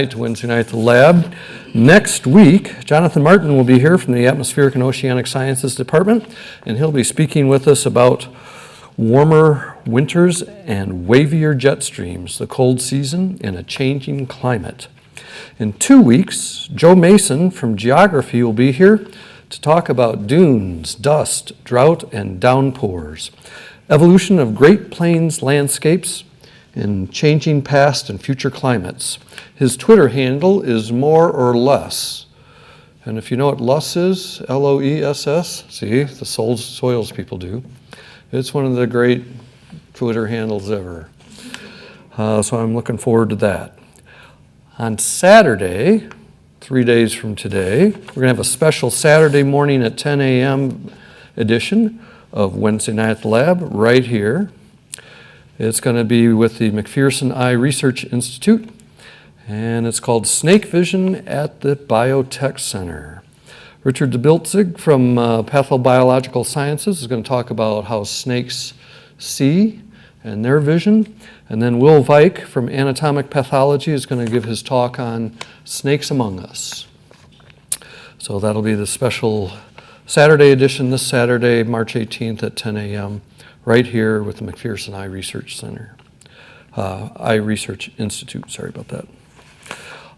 To Wednesday Night at the Lab. Next week, Jonathan Martin will be here from the Atmospheric and Oceanic Sciences Department, and he'll be speaking with us about warmer winters and wavier jet streams, the cold season, and a changing climate. In 2 weeks, Joe Mason from Geography will be here to talk about dunes, dust, drought, and downpours, evolution of Great Plains landscapes, in changing past and future climates. His Twitter handle is more or less. And if you know what LUSS is, L-O-E-S-S, see, the soils people do. It's one of the great Twitter handles ever. So I'm looking forward to that. On Saturday, 3 days from today, we're going to have a special Saturday morning at 10 a.m. edition of Wednesday Night at the Lab right here. It's going to be with the McPherson Eye Research Institute, and it's called Snake Vision at the Biotech Center. Richard DeBiltzig from Pathobiological Sciences is going to talk about how snakes see and their vision. And then Will Vike from Anatomic Pathology is going to give his talk on snakes among us. So that'll be the special Saturday edition this Saturday, March 18th at 10 a.m. right here with the McPherson Eye Research Center, Eye Research Institute, sorry about that.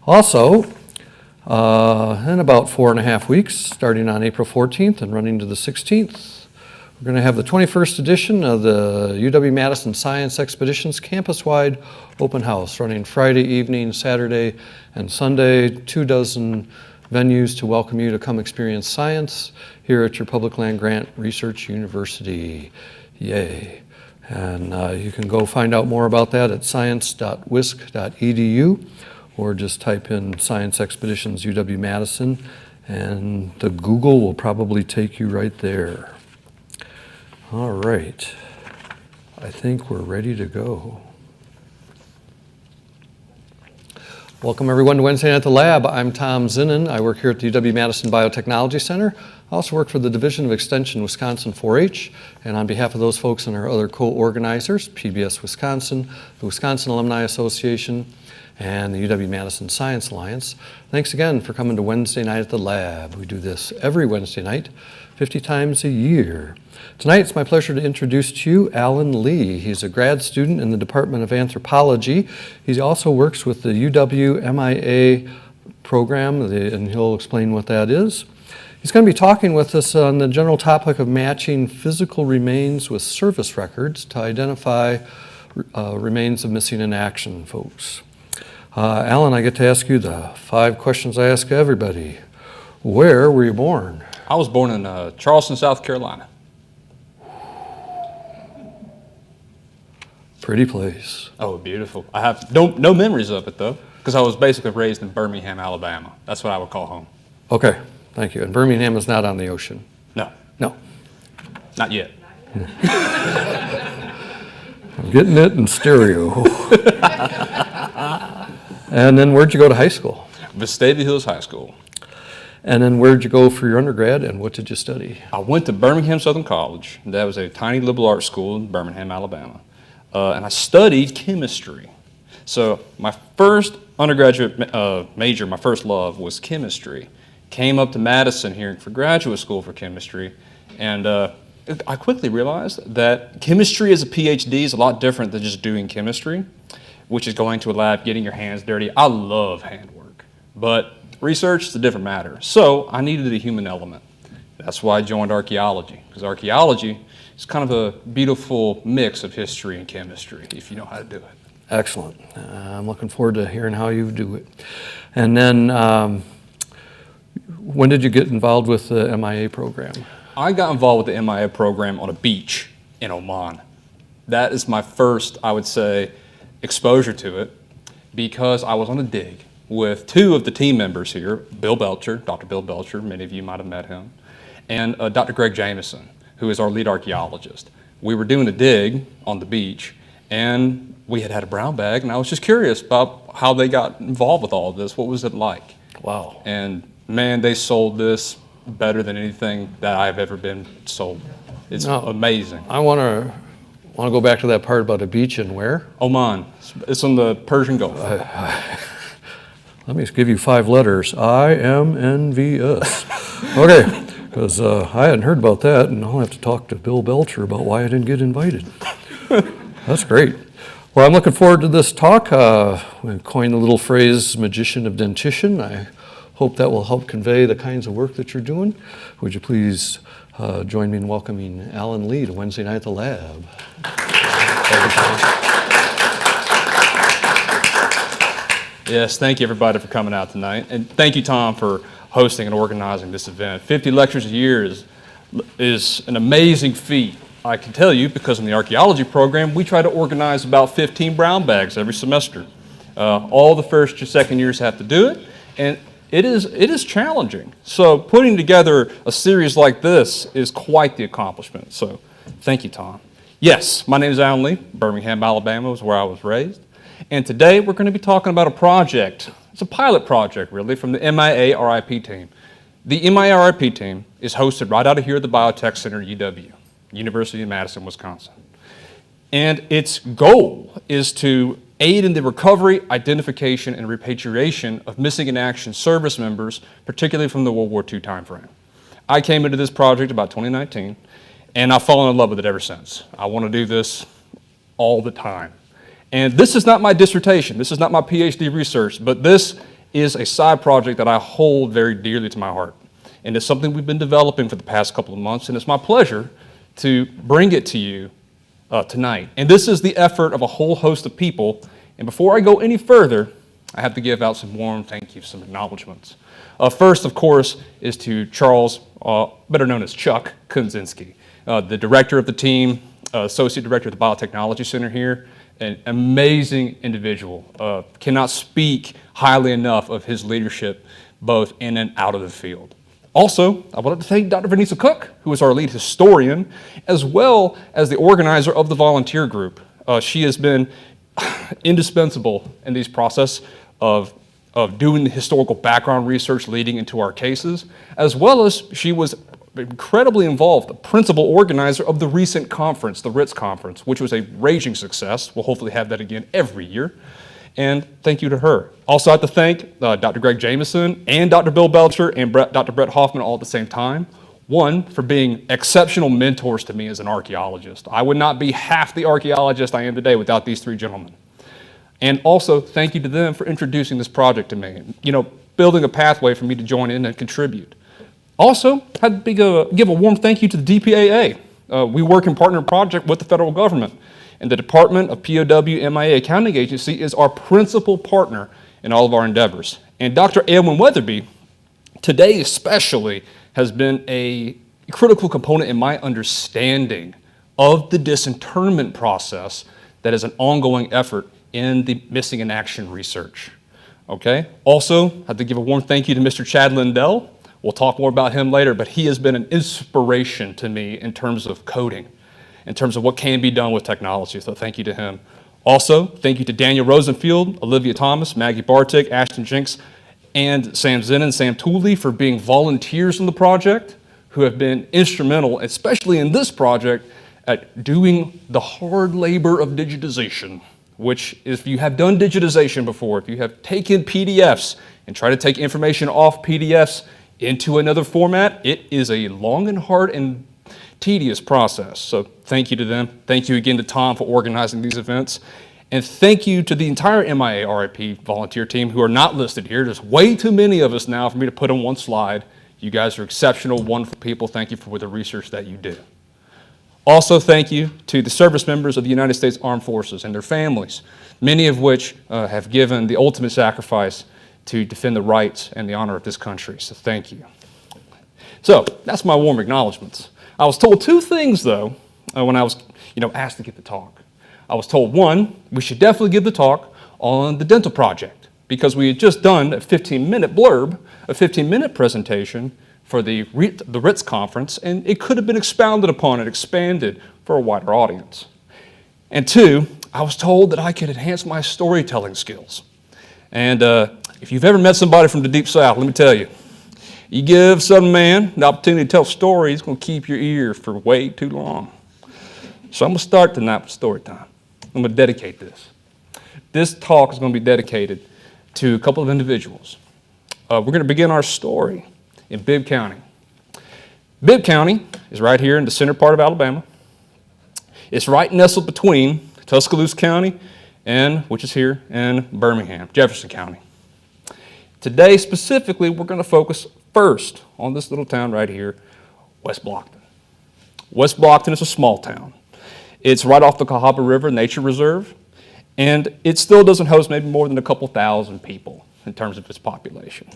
Also, in about 4.5 weeks, starting on April 14th and running to the 16th, we're going to have the 21st edition of the UW-Madison Science Expeditions campus-wide open house, running Friday evening, Saturday, and Sunday, 24 venues to welcome you to come experience science here at your Public Land Grant Research University. Yay. And you can go find out more about that at science.wisc.edu or just type in Science Expeditions UW-Madison and the Google will probably take you right there. All right. I think we're ready to go. Welcome everyone to Wednesday Night at the Lab. I'm Tom Zinnan. I work here at the UW-Madison Biotechnology Center. I also work for the Division of Extension Wisconsin 4-H, and on behalf of those folks and our other co-organizers, PBS Wisconsin, the Wisconsin Alumni Association, and the UW-Madison Science Alliance, thanks again for coming to Wednesday Night at the Lab. We do this every Wednesday night, 50 times a year. Tonight, it's my pleasure to introduce to you Alan Lee. He's a grad student in the Department of Anthropology. He also works with the WWII program, and he'll explain what that is. He's going to be talking with us on the general topic of matching physical remains with service records to identify remains of missing in action, folks. Alan, I get to ask you the 5 questions I ask everybody. Where were you born? I was born in Charleston, South Carolina. Pretty place. Oh, beautiful. I have no memories of it, though, because I was basically raised in Birmingham, Alabama. That's what I would call home. Okay, thank you. And Birmingham is not on the ocean? No. No. Not yet. I'm getting it in stereo. And then where'd you go to high school? Vestavia Hills High School. And then where'd you go for your undergrad and what did you study? I went to Birmingham Southern College. That was a tiny liberal arts school in Birmingham, Alabama. And I studied chemistry. So my first undergraduate major, my first love, was chemistry. Came up to Madison here for graduate school for chemistry, and I quickly realized that chemistry as a PhD is a lot different than just doing chemistry, which is going to a lab, getting your hands dirty. I love handwork, but research is a different matter. So I needed a human element. That's why I joined archaeology, because archaeology is kind of a beautiful mix of history and chemistry, if you know how to do it. Excellent. I'm looking forward to hearing how you do it. And then when did you get involved with the MIA program? I got involved with the MIA program on a beach in Oman. That is my first, I would say, exposure to it, because I was on a dig with 2 of the team members here, Bill Belcher, Dr. Bill Belcher, many of you might have met him, and Dr. Greg Jameson, who is our lead archaeologist. We were doing a dig on the beach, and we had a brown bag, and I was just curious about how they got involved with all of this. What was it like? Wow. And man, they sold this better than anything that I've ever been sold. It's amazing. I want to go back to that part about a beach and where? Oman. It's on the Persian Gulf. Let me give you 5 letters. IMNVS. Okay, because I hadn't heard about that, and I'll have to talk to Bill Belcher about why I didn't get invited. That's great. Well, I'm looking forward to this talk. We coined the little phrase, magician of dentition. I hope that will help convey the kinds of work that you're doing. Would you please join me in welcoming Alan Lee to Wednesday Night at the Lab. Yes, thank you everybody for coming out tonight. And thank you, Tom, for hosting and organizing this event. 50 lectures a year is an amazing feat. I can tell you, because in the archaeology program, we try to organize about 15 brown bags every semester. All the first or second years have to do it, and it is challenging. So putting together a series like this is quite the accomplishment. So thank you, Tom. Yes, my name is Alan Lee. Birmingham, Alabama is where I was raised. And today we're going to be talking about a project. It's a pilot project, really, from the MIA RIP team. The MIA RIP team is hosted right out of here at the Biotech Center at UW, University of Madison, Wisconsin. And its goal is to aid in the recovery, identification, and repatriation of missing in action service members, particularly from the World War II timeframe. I came into this project about 2019, and I've fallen in love with it ever since. I want to do this all the time. And this is not my dissertation, this is not my PhD research, but this is a side project that I hold very dearly to my heart. And it's something we've been developing for the past couple of months, and it's my pleasure to bring it to you tonight. And this is the effort of a whole host of people. And before I go any further, I have to give out some warm thank yous, some acknowledgments. First, of course, is to Charles, better known as Chuck Kunzinski, the director of the team, associate director of the Biotechnology Center here. An amazing individual. Cannot speak highly enough of his leadership, both in and out of the field. Also, I wanted to thank Dr. Vanessa Cook, who is our lead historian, as well as the organizer of the volunteer group. She has been indispensable in this process of doing the historical background research leading into our cases, as well as she was incredibly involved, the principal organizer of the recent conference, the RITS conference, which was a raging success. We'll hopefully have that again every year. And thank you to her. Also, I have to thank Dr. Greg Jameson and Dr. Bill Belcher and Dr. Brett Hoffman all at the same time. One, for being exceptional mentors to me as an archaeologist. I would not be half the archaeologist I am today without these 3 gentlemen. And also, thank you to them for introducing this project to me, building a pathway for me to join in and contribute. Also, I had to give a warm thank you to the DPAA. We work in partner project with the federal government, and the Department of POW MIA Accounting Agency is our principal partner in all of our endeavors. And Dr. Edwin Weatherby, today especially, has been a critical component in my understanding of the disinterment process that is an ongoing effort in the missing in action research. Okay? Also, I have to give a warm thank you to Mr. Chad Lindell. We'll talk more about him later, but he has been an inspiration to me in terms of coding, in terms of what can be done with technology, so thank you to him. Also, thank you to Daniel Rosenfield, Olivia Thomas, Maggie Bartik, Ashton Jenks, and Sam Zinn and Sam Tooley for being volunteers in the project, who have been instrumental, especially in this project, at doing the hard labor of digitization, which if you have done digitization before, if you have taken PDFs and tried to take information off PDFs into another format, it is a long and hard and tedious process. So thank you to them. Thank you again to Tom for organizing these events. And thank you to the entire MIA RIP volunteer team who are not listed here. There's way too many of us now for me to put on one slide. You guys are exceptional, wonderful people. Thank you for the research that you do. Also, thank you to the service members of the United States Armed Forces and their families, many of which have given the ultimate sacrifice to defend the rights and the honor of this country. So thank you. So that's my warm acknowledgments. I was told 2 things, though, when I was asked to give the talk. I was told, 1, we should definitely give the talk on the dental project, because we had just done a 15-minute blurb, a 15-minute presentation for the RITS conference, and it could have been expounded upon and expanded for a wider audience. And 2, I was told that I could enhance my storytelling skills. And if you've ever met somebody from the Deep South, let me tell you, you give some man the opportunity to tell a story, he's going to keep your ear for way too long. So I'm going to start tonight with story time. I'm going to dedicate this. This talk is going to be dedicated to a couple of individuals. We're going to begin our story in Bibb County. Bibb County is right here in the center part of Alabama. It's right nestled between Tuscaloosa County which is here, and Birmingham, Jefferson County. Today, specifically, we're going to focus first on this little town right here, West Blockton. West Blockton is a small town. It's right off the Cahaba River Nature Reserve, and it still doesn't host maybe more than a couple thousand people in terms of its population.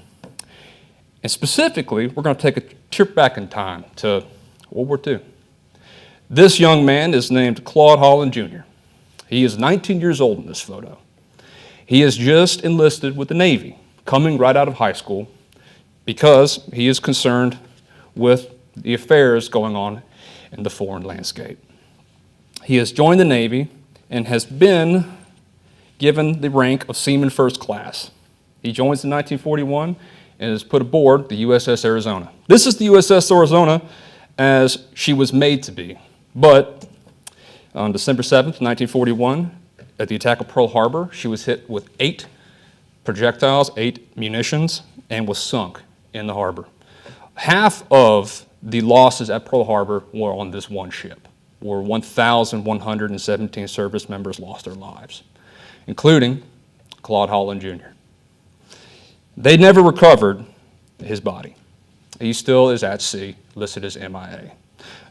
And specifically, we're going to take a trip back in time to World War II. This young man is named Claude Holland Jr. He is 19 years old in this photo. He has just enlisted with the Navy, coming right out of high school, because he is concerned with the affairs going on in the foreign landscape. He has joined the Navy and has been given the rank of Seaman First Class. He joins in 1941 and is put aboard the USS Arizona. This is the USS Arizona as she was made to be, but on December 7th, 1941, at the attack of Pearl Harbor, she was hit with 8 projectiles, 8 munitions, and was sunk in the harbor. Half of the losses at Pearl Harbor were on this one ship, where 1,117 service members lost their lives, including Claude Holland Jr. They never recovered his body. He still is at sea, listed as MIA.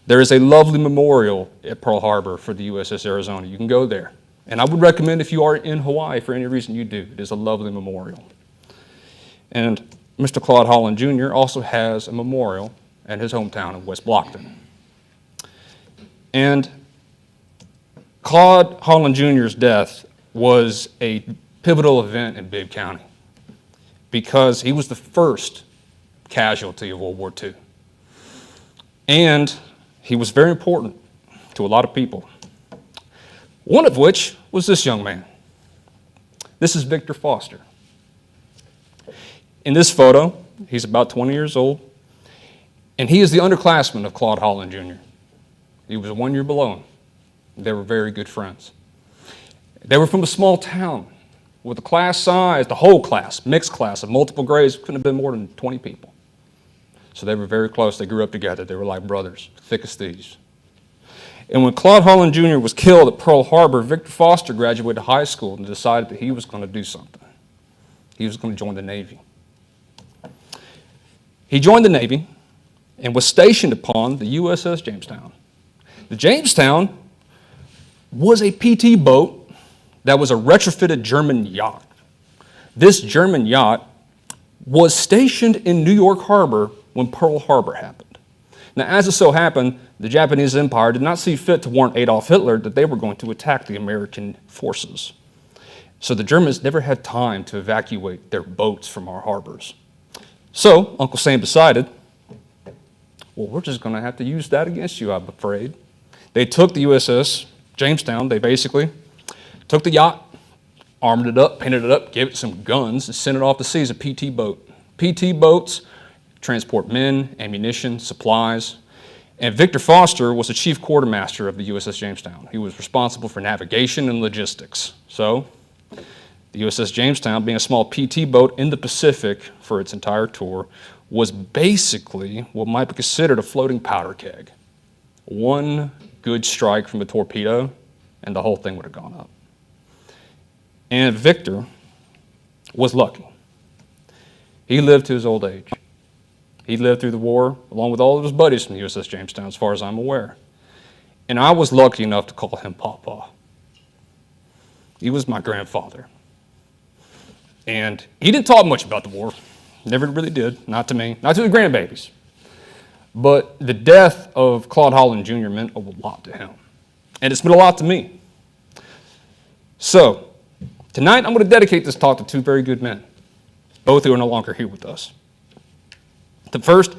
There is a lovely memorial at Pearl Harbor for the USS Arizona. You can go there. And I would recommend if you are in Hawaii, for any reason you do, it is a lovely memorial. And Mr. Claude Holland Jr. also has a memorial at his hometown of West Blockton. And Claude Holland Jr.'s death was a pivotal event in Bibb County because he was the first casualty of World War II. And he was very important to a lot of people, one of which was this young man. This is Victor Foster. In this photo, he's about 20 years old, and he is the underclassman of Claude Holland Jr. He was 1 year below him. They were very good friends. They were from a small town with a class size, the whole class, mixed class of multiple grades, couldn't have been more than 20 people. So they were very close. They grew up together. They were like brothers, thick as thieves. And when Claude Holland Jr. was killed at Pearl Harbor, Victor Foster graduated high school and decided that he was going to do something. He was going to join the Navy. He joined the Navy and was stationed upon the USS Jamestown. The Jamestown was a PT boat that was a retrofitted German yacht. This German yacht was stationed in New York Harbor when Pearl Harbor happened. Now, as it so happened, the Japanese Empire did not see fit to warn Adolf Hitler that they were going to attack the American forces. So the Germans never had time to evacuate their boats from our harbors. So Uncle Sam decided, well, we're just going to have to use that against you, I'm afraid. They took the USS Jamestown. They basically took the yacht, armed it up, painted it up, gave it some guns, and sent it off to sea as a PT boat. PT boats transport men, ammunition, supplies. And Victor Foster was the chief quartermaster of the USS Jamestown. He was responsible for navigation and logistics. So the USS Jamestown, being a small PT boat in the Pacific for its entire tour, was basically what might be considered a floating powder keg. One good strike from a torpedo, and the whole thing would have gone up. And Victor was lucky. He lived to his old age. He lived through the war along with all of his buddies from the USS Jamestown, as far as I'm aware. And I was lucky enough to call him Papa. He was my grandfather. And he didn't talk much about the war. Never really did. Not to me. Not to the grandbabies. But the death of Claude Holland Jr. meant a lot to him. And it's meant a lot to me. So, tonight I'm going to dedicate this talk to two very good men, both who are no longer here with us. The first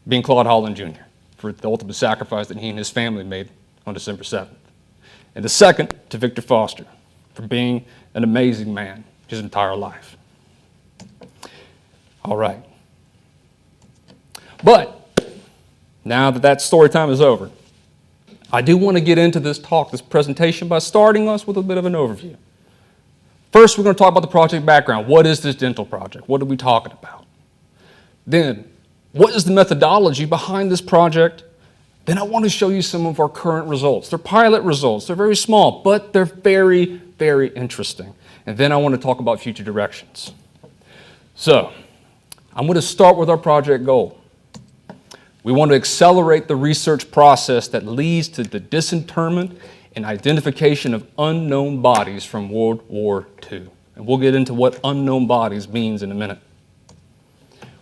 being Claude Holland Jr. for the ultimate sacrifice that he and his family made on December 7th. And the second to Victor Foster for being an amazing man his entire life. All right. But now that story time is over, I do want to get into this talk, this presentation, by starting us with a bit of an overview. First, we're going to talk about the project background. What is this dental project? What are we talking about? Then, what is the methodology behind this project? Then I want to show you some of our current results. They're pilot results. They're very small, but they're very, very interesting. And then I want to talk about future directions. So, I'm going to start with our project goal. We want to accelerate the research process that leads to the disinterment and identification of unknown bodies from World War II. And we'll get into what unknown bodies means in a minute.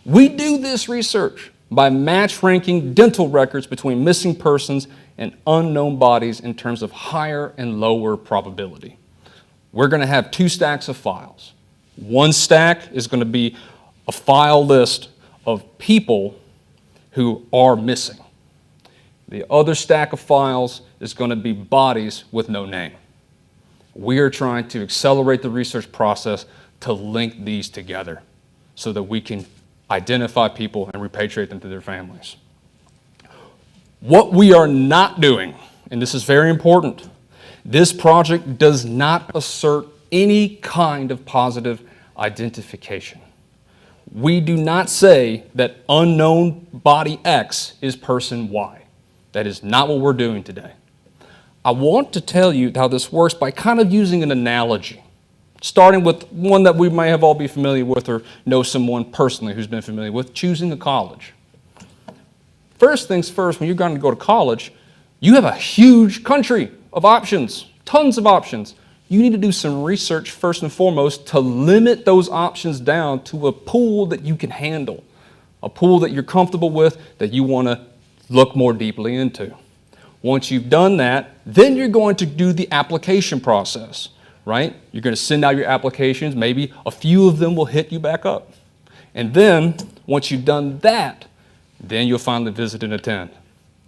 We do this research by match-ranking dental records between missing persons and unknown bodies in terms of higher and lower probability. We're going to have 2 stacks of files. One stack is going to be a file list of people who are missing. The other stack of files is going to be bodies with no name. We are trying to accelerate the research process to link these together so that we can identify people and repatriate them to their families. What we are not doing, and this is very important, this project does not assert any kind of positive identification. We do not say that unknown body X is person Y. That is not what we're doing today. I want to tell you how this works by kind of using an analogy, starting with one that we may have all be familiar with or know someone personally who's been familiar with, choosing a college. First things first, when you're going to go to college, you have a huge country of options, tons of options. You need to do some research first and foremost to limit those options down to a pool that you can handle, a pool that you're comfortable with, that you want to look more deeply into. Once you've done that, then you're going to do the application process, right? You're going to send out your applications. Maybe a few of them will hit you back up. And then, once you've done that, then you'll finally visit and attend,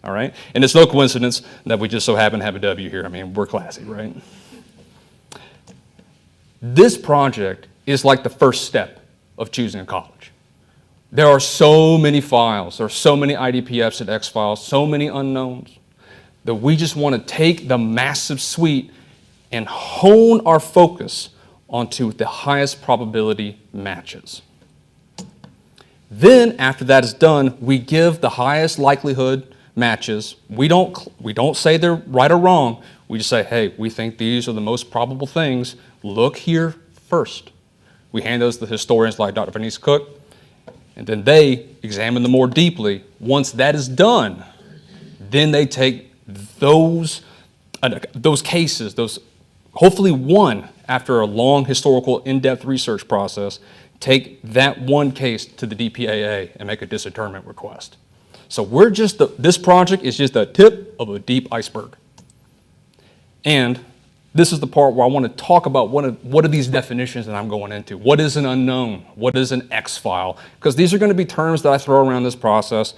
all right? And it's no coincidence that we just so happen to have a W here. I mean, we're classy, right? This project is like the first step of choosing a college. There are so many files, there are so many IDPFs and X files, so many unknowns, that we just want to take the massive suite and hone our focus onto the highest probability matches. Then, after that is done, we give the highest likelihood matches. We don't say they're right or wrong. We just say, hey, we think these are the most probable things. Look here first. We hand those to the historians like Dr. Venice Cook, and then they examine them more deeply. Once that is done, then they take those cases, hopefully one after a long historical in-depth research process, take that one case to the DPAA and make a disinterment request. So this project is just the tip of a deep iceberg. And this is the part where I want to talk about what are these definitions that I'm going into. What is an unknown? What is an X file? Because these are going to be terms that I throw around this process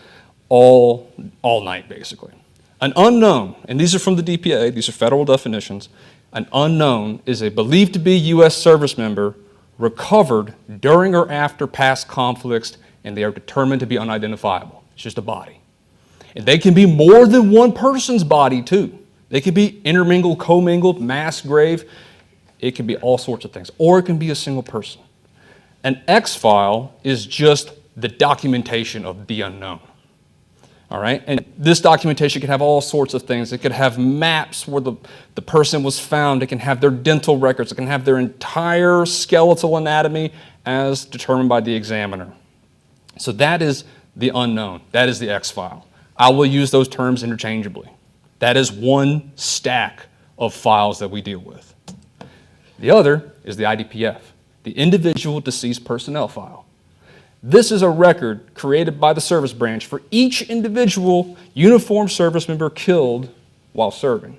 all night, basically. An unknown, and these are from the DPA, these are federal definitions. An unknown is a believed to be U.S. service member recovered during or after past conflicts, and they are determined to be unidentifiable. It's just a body. And they can be more than one person's body, too. They could be intermingled, commingled, mass grave. It could be all sorts of things. Or it can be a single person. An X file is just the documentation of the unknown. All right? And this documentation can have all sorts of things. It could have maps where the person was found. It can have their dental records. It can have their entire skeletal anatomy as determined by the examiner. So that is the unknown. That is the X file. I will use those terms interchangeably. That is one stack of files that we deal with. The other is the IDPF, the Individual Deceased Personnel File. This is a record created by the service branch for each individual uniformed service member killed while serving.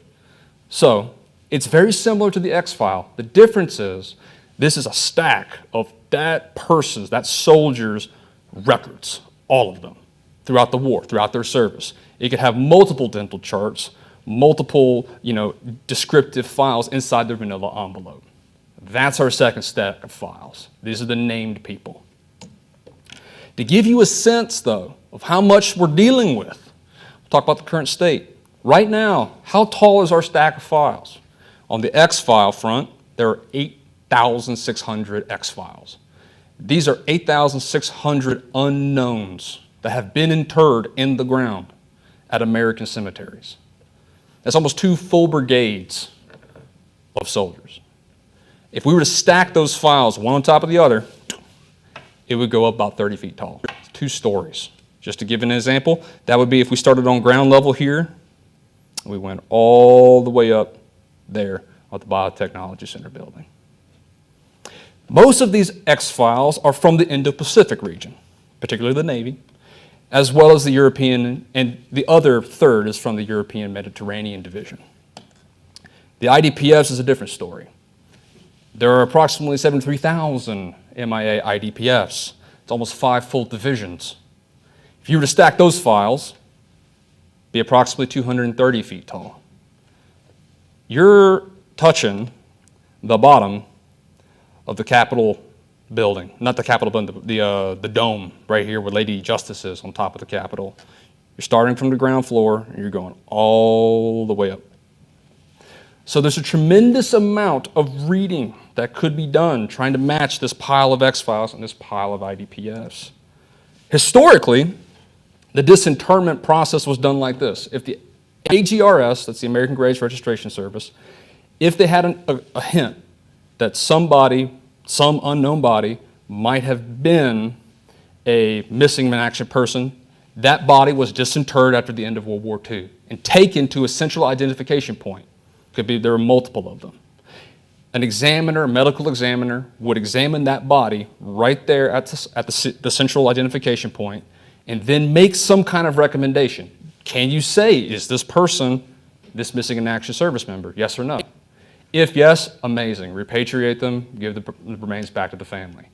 So it's very similar to the X file. The difference is this is a stack of that person's, that soldier's records, all of them, throughout the war, throughout their service. It could have multiple dental charts, multiple, descriptive files inside their manila envelope. That's our second stack of files. These are the named people. To give you a sense, though, of how much we're dealing with, we'll talk about the current state. Right now, how tall is our stack of files? On the X file front, there are 8 8,600 X files. These are 8,600 unknowns that have been interred in the ground at American cemeteries. That's almost 2 full brigades of soldiers. If we were to stack those files one on top of the other, it would go up about 30 feet tall. 2 stories. Just to give an example, that would be if we started on ground level here, and we went all the way up there at the Biotechnology Center building. Most of these X files are from the Indo-Pacific region, particularly the Navy, as well as the European, and the other third is from the European Mediterranean Division. The IDPFs is a different story. There are approximately 73,000 MIA IDPFs. It's almost 5 full divisions. If you were to stack those files, it'd be approximately 230 feet tall. You're touching the bottom of the Capitol building, not the Capitol building, the dome right here where Lady Justice is on top of the Capitol. You're starting from the ground floor and you're going all the way up. So there's a tremendous amount of reading that could be done trying to match this pile of X files and this pile of IDPFs. Historically, the disinterment process was done like this. If the AGRS, that's the American Graves Registration Service, if they had a hint that somebody, some unknown body, might have been a missing in action person, that body was disinterred after the end of World War II and taken to a central identification point. Could be there are multiple of them. An examiner, a medical examiner, would examine that body right there at the central identification point and then make some kind of recommendation. Can you say, is this person this missing in action service member? Yes or no? If yes, amazing. Repatriate them, give the remains back to the family.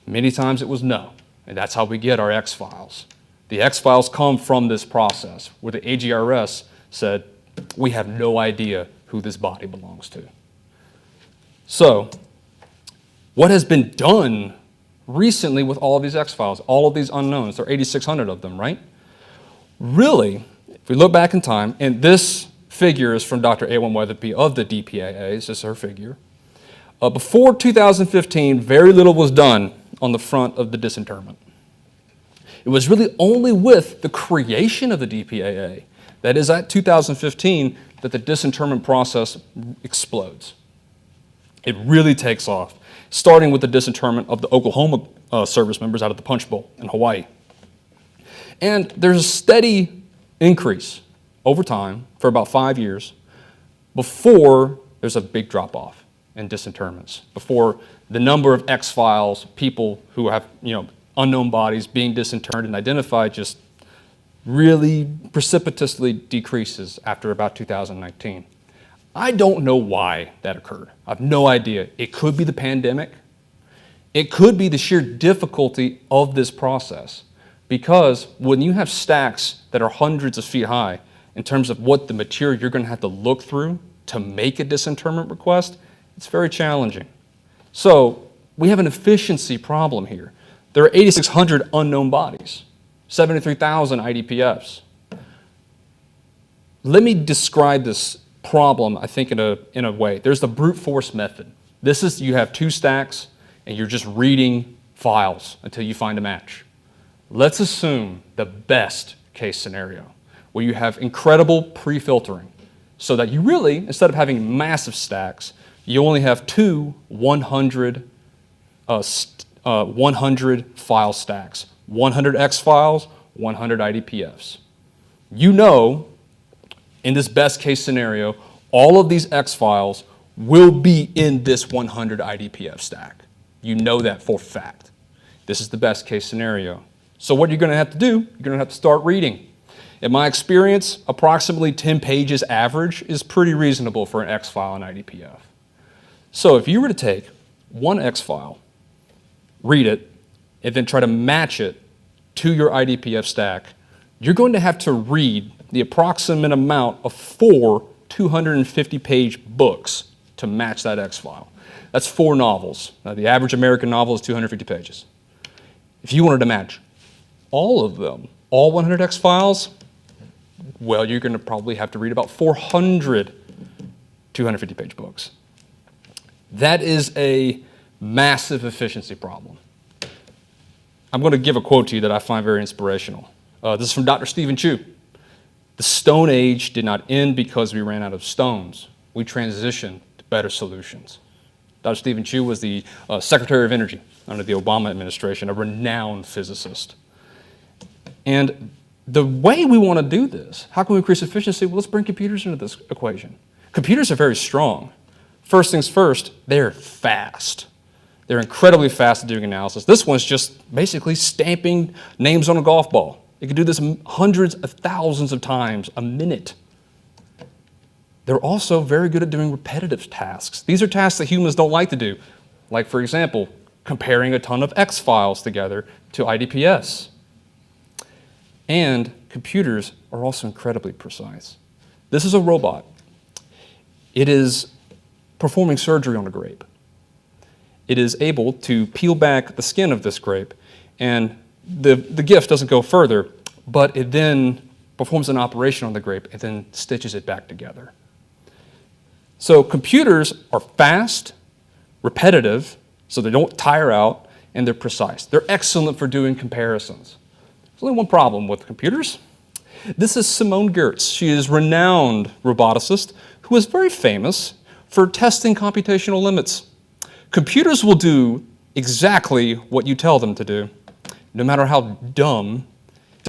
Many times it was no, and that's how we get our X files. The X files come from this process where the AGRS said, we have no idea who this body belongs to. So, what has been done recently with all of these X files, all of these unknowns? There are 8,600 of them, right? Really, if we look back in time, and this figure is from Dr. A1 Weatherby of the DPAA, this is her figure. Before 2015, very little was done on the front of the disinterment. It was really only with the creation of the DPAA, that is at 2015, that the disinterment process explodes. It really takes off, starting with the disinterment of the Oklahoma service members out of the Punch Bowl in Hawaii. And there's a steady increase over time for about 5 years before there's a big drop-off in disinterments, before the number of X files, people who have unknown bodies being disinterred and identified just really precipitously decreases after about 2019. I don't know why that occurred. I have no idea. It could be the pandemic. It could be the sheer difficulty of this process. Because when you have stacks that are hundreds of feet high, in terms of what the material you're going to have to look through to make a disinterment request, it's very challenging. So we have an efficiency problem here. There are 8,600 unknown bodies, 73,000 IDPFs. Let me describe this problem, I think, in a way. There's the brute force method. This is, you have 2 stacks, and you're just reading files until you find a match. Let's assume the best case scenario, where you have incredible pre-filtering, so that you really, instead of having massive stacks, you only have 2 100 file stacks, 100 X files, 100 IDPFs. You know, in this best case scenario, all of these X files will be in this 100 IDPF stack. You know that for a fact. This is the best case scenario. So what you're going to have to do, you're going to have to start reading. In my experience, approximately 10 pages average is pretty reasonable for an X file and IDPF. So if you were to take one X file, read it, and then try to match it to your IDPF stack, you're going to have to read the approximate amount of 4 250-page books to match that X file. That's 4 novels. Now, the average American novel is 250 pages. If you wanted to match all of them, all 100 X files, well, you're going to probably have to read about 400 250-page books. That is a massive efficiency problem. I'm going to give a quote to you that I find very inspirational. This is from Dr. Stephen Chu. The Stone Age did not end because we ran out of stones. We transitioned to better solutions. Dr. Stephen Chu was the Secretary of Energy under the Obama administration, a renowned physicist. And the way we want to do this, how can we increase efficiency? Well, let's bring computers into this equation. Computers are very strong. First things first, they're fast. They're incredibly fast at doing analysis. This one's just basically stamping names on a golf ball. It can do this hundreds of thousands of times a minute. They're also very good at doing repetitive tasks. These are tasks that humans don't like to do. Like, for example, comparing a ton of X files together to IDPS. And computers are also incredibly precise. This is a robot. It is performing surgery on a grape. It is able to peel back the skin of this grape, and the gift doesn't go further, but it then performs an operation on the grape and then stitches it back together. So computers are fast, repetitive, so they don't tire out, and they're precise. They're excellent for doing comparisons. There's only one problem with computers. This is Simone Gertz. She is a renowned roboticist who is very famous for testing computational limits. Computers will do exactly what you tell them to do, no matter how dumb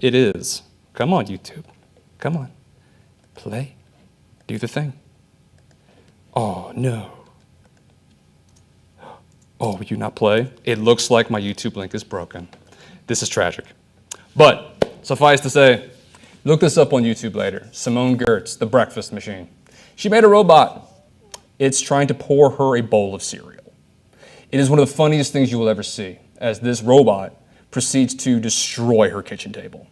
it is. Come on, YouTube. Come on. Play. Do the thing. Oh, no. Oh, will you not play? It looks like my YouTube link is broken. This is tragic. But suffice to say, look this up on YouTube later. Simone Gertz, the breakfast machine. She made a robot. It's trying to pour her a bowl of cereal. It is one of the funniest things you will ever see, as this robot proceeds to destroy her kitchen table.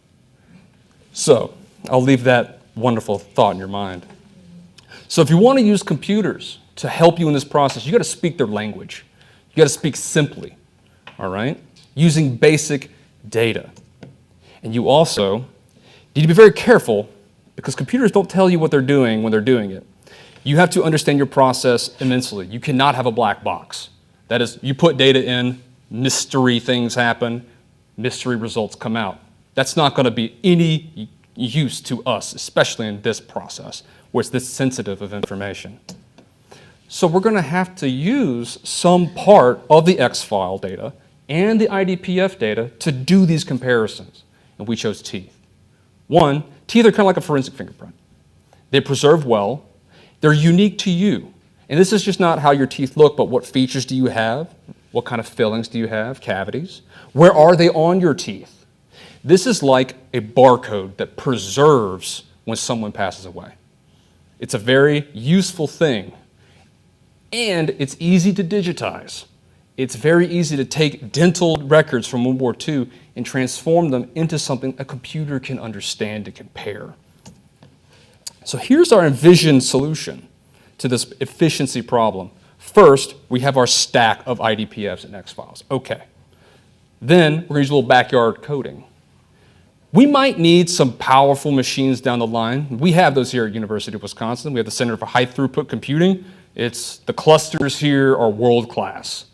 So, I'll leave that wonderful thought in your mind. So if you want to use computers to help you in this process, you got to speak their language. You got to speak simply, all right? Using basic data. And you also need to be very careful, because computers don't tell you what they're doing when they're doing it. You have to understand your process immensely. You cannot have a black box. That is, you put data in, mystery things happen, mystery results come out. That's not going to be any use to us, especially in this process, where it's this sensitive of information. So we're going to have to use some part of the X file data and the IDPF data to do these comparisons. And we chose teeth. One, teeth are kind of like a forensic fingerprint. They preserve well. They're unique to you. And this is just not how your teeth look, but what features do you have? What kind of fillings do you have? Cavities. Where are they on your teeth? This is like a barcode that preserves when someone passes away. It's a very useful thing. And it's easy to digitize. It's very easy to take dental records from World War II and transform them into something a computer can understand and compare. So here's our envisioned solution to this efficiency problem. First, we have our stack of IDPFs and X files. Okay. Then we're going to use a little backyard coding. We might need some powerful machines down the line. We have those here at University of Wisconsin. We have the Center for High Throughput Computing. The clusters here are world class.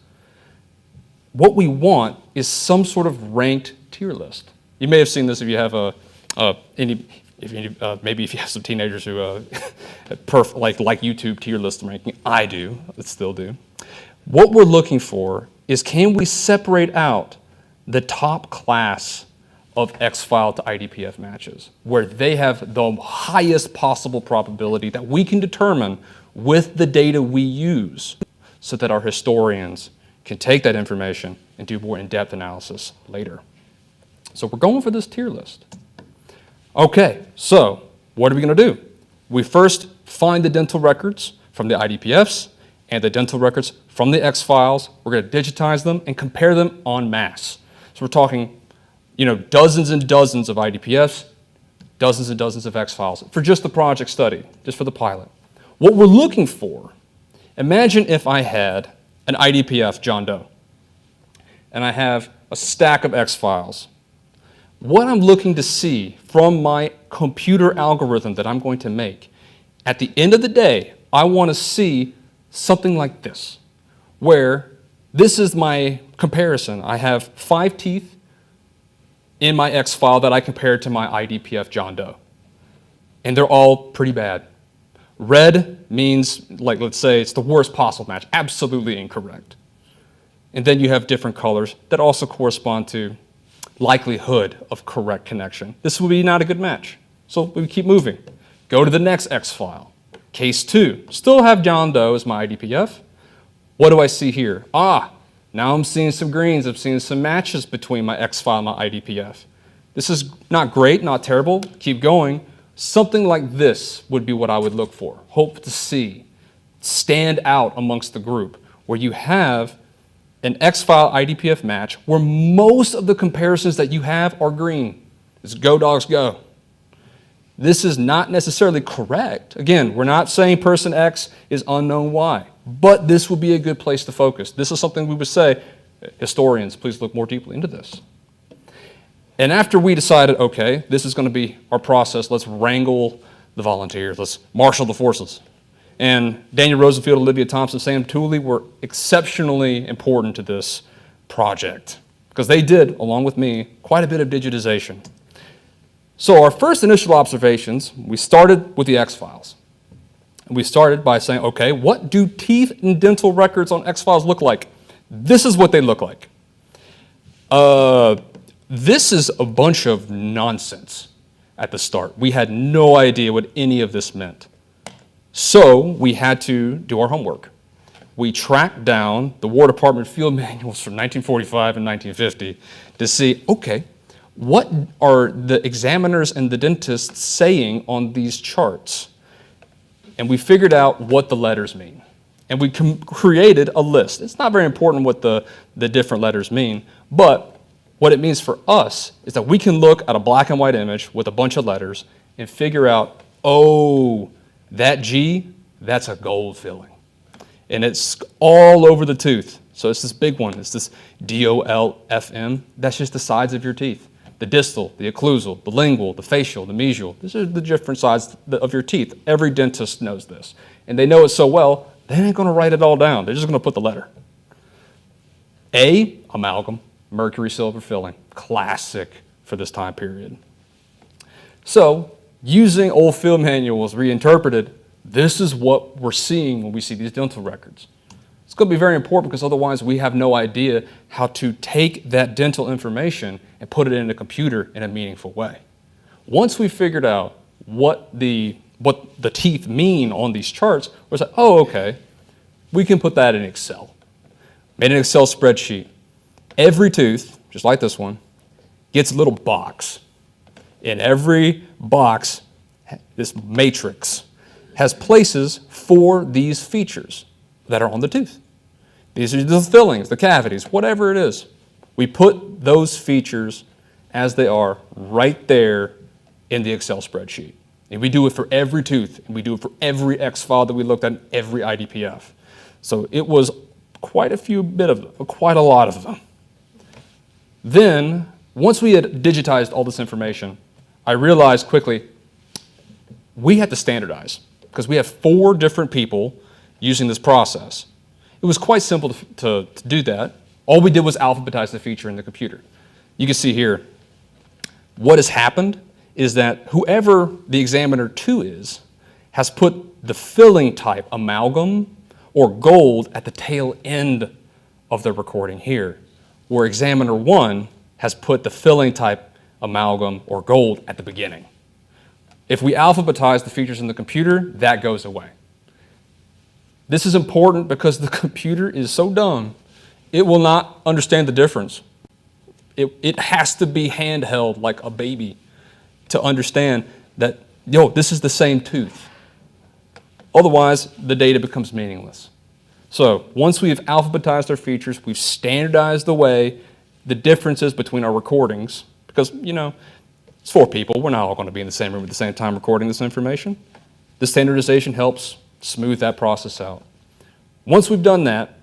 What we want is some sort of ranked tier list. You may have seen this if you have maybe if you have some teenagers who like YouTube tier list ranking. I do, I still do. What we're looking for is, can we separate out the top class of X file to IDPF matches, where they have the highest possible probability that we can determine with the data we use, so that our historians can take that information and do more in-depth analysis later. So we're going for this tier list. Okay, so what are we going to do? We first find the dental records from the IDPFs and the dental records from the X files. We're going to digitize them and compare them en masse. So we're talking, dozens and dozens of IDPFs, dozens and dozens of X files for just the project study, just for the pilot. What we're looking for, imagine if I had an IDPF John Doe, and I have a stack of X files. What I'm looking to see from my computer algorithm that I'm going to make, at the end of the day, I want to see something like this. where this is my comparison. I have 5 teeth in my X file that I compared to my IDPF John Doe. And they're all pretty bad. Red means, like, let's say it's the worst possible match. Absolutely incorrect. And then you have different colors that also correspond to likelihood of correct connection. This would be not a good match. So we keep moving. Go to the next X file. Case 2. Still have John Doe as my IDPF. What do I see here? Now I'm seeing some greens. I'm seeing some matches between my X file and my IDPF. This is not great, not terrible. Keep going. Something like this would be what I would look for, hope to see, stand out amongst the group, where you have an X file IDPF match where most of the comparisons that you have are green. It's go dogs go. This is not necessarily correct. Again, we're not saying person X is unknown Y, but this would be a good place to focus. This is something we would say, historians, please look more deeply into this. And after we decided, okay, this is going to be our process, let's wrangle the volunteers, let's marshal the forces. And Daniel Rosenfield, Olivia Thompson, Sam Tooley were exceptionally important to this project because they did, along with me, quite a bit of digitization. So our first initial observations, we started with the X-Files. We started by saying, okay, what do teeth and dental records on X-Files look like? This is what they look like. This is a bunch of nonsense at the start. We had no idea what any of this meant. So we had to do our homework. We tracked down the War Department field manuals from 1945 and 1950 to see, okay, what are the examiners and the dentists saying on these charts? And we figured out what the letters mean. And we created a list. It's not very important what the different letters mean, but what it means for us is that we can look at a black and white image with a bunch of letters and figure out, oh, that G, that's a gold filling. And it's all over the tooth. So it's this big one. It's this DOLFM. That's just the sides of your teeth. The distal, the occlusal, the lingual, the facial, the mesial. These are the different sides of your teeth. Every dentist knows this. And they know it so well, they ain't going to write it all down. They're just going to put the letter. A, amalgam. Mercury silver filling, classic for this time period. So, using old field manuals reinterpreted, this is what we're seeing when we see these dental records. It's going to be very important because otherwise we have no idea how to take that dental information and put it in a computer in a meaningful way. Once we figured out what the teeth mean on these charts, we're like, oh, okay, we can put that in Excel. Made an Excel spreadsheet. Every tooth, just like this one, gets a little box. In every box, this matrix has places for these features that are on the tooth. These are the fillings, the cavities, whatever it is. We put those features as they are right there in the Excel spreadsheet. And we do it for every tooth, and we do it for every X file that we looked at, every IDPF. So it was quite a lot of them. Then, once we had digitized all this information, I realized quickly we had to standardize because we have 4 different people using this process. It was quite simple to do that. All we did was alphabetize the feature in the computer. You can see here, what has happened is that whoever the examiner 2 is has put the filling type amalgam or gold at the tail end of the recording here, where examiner 1 has put the filling type amalgam or gold at the beginning. If we alphabetize the features in the computer, that goes away. This is important because the computer is so dumb, it will not understand the difference. It has to be handheld like a baby to understand that, this is the same tooth. Otherwise, the data becomes meaningless. So once we've alphabetized our features, we've standardized the way the differences between our recordings, because, it's 4 people. We're not all going to be in the same room at the same time recording this information. The standardization helps smooth that process out. Once we've done that,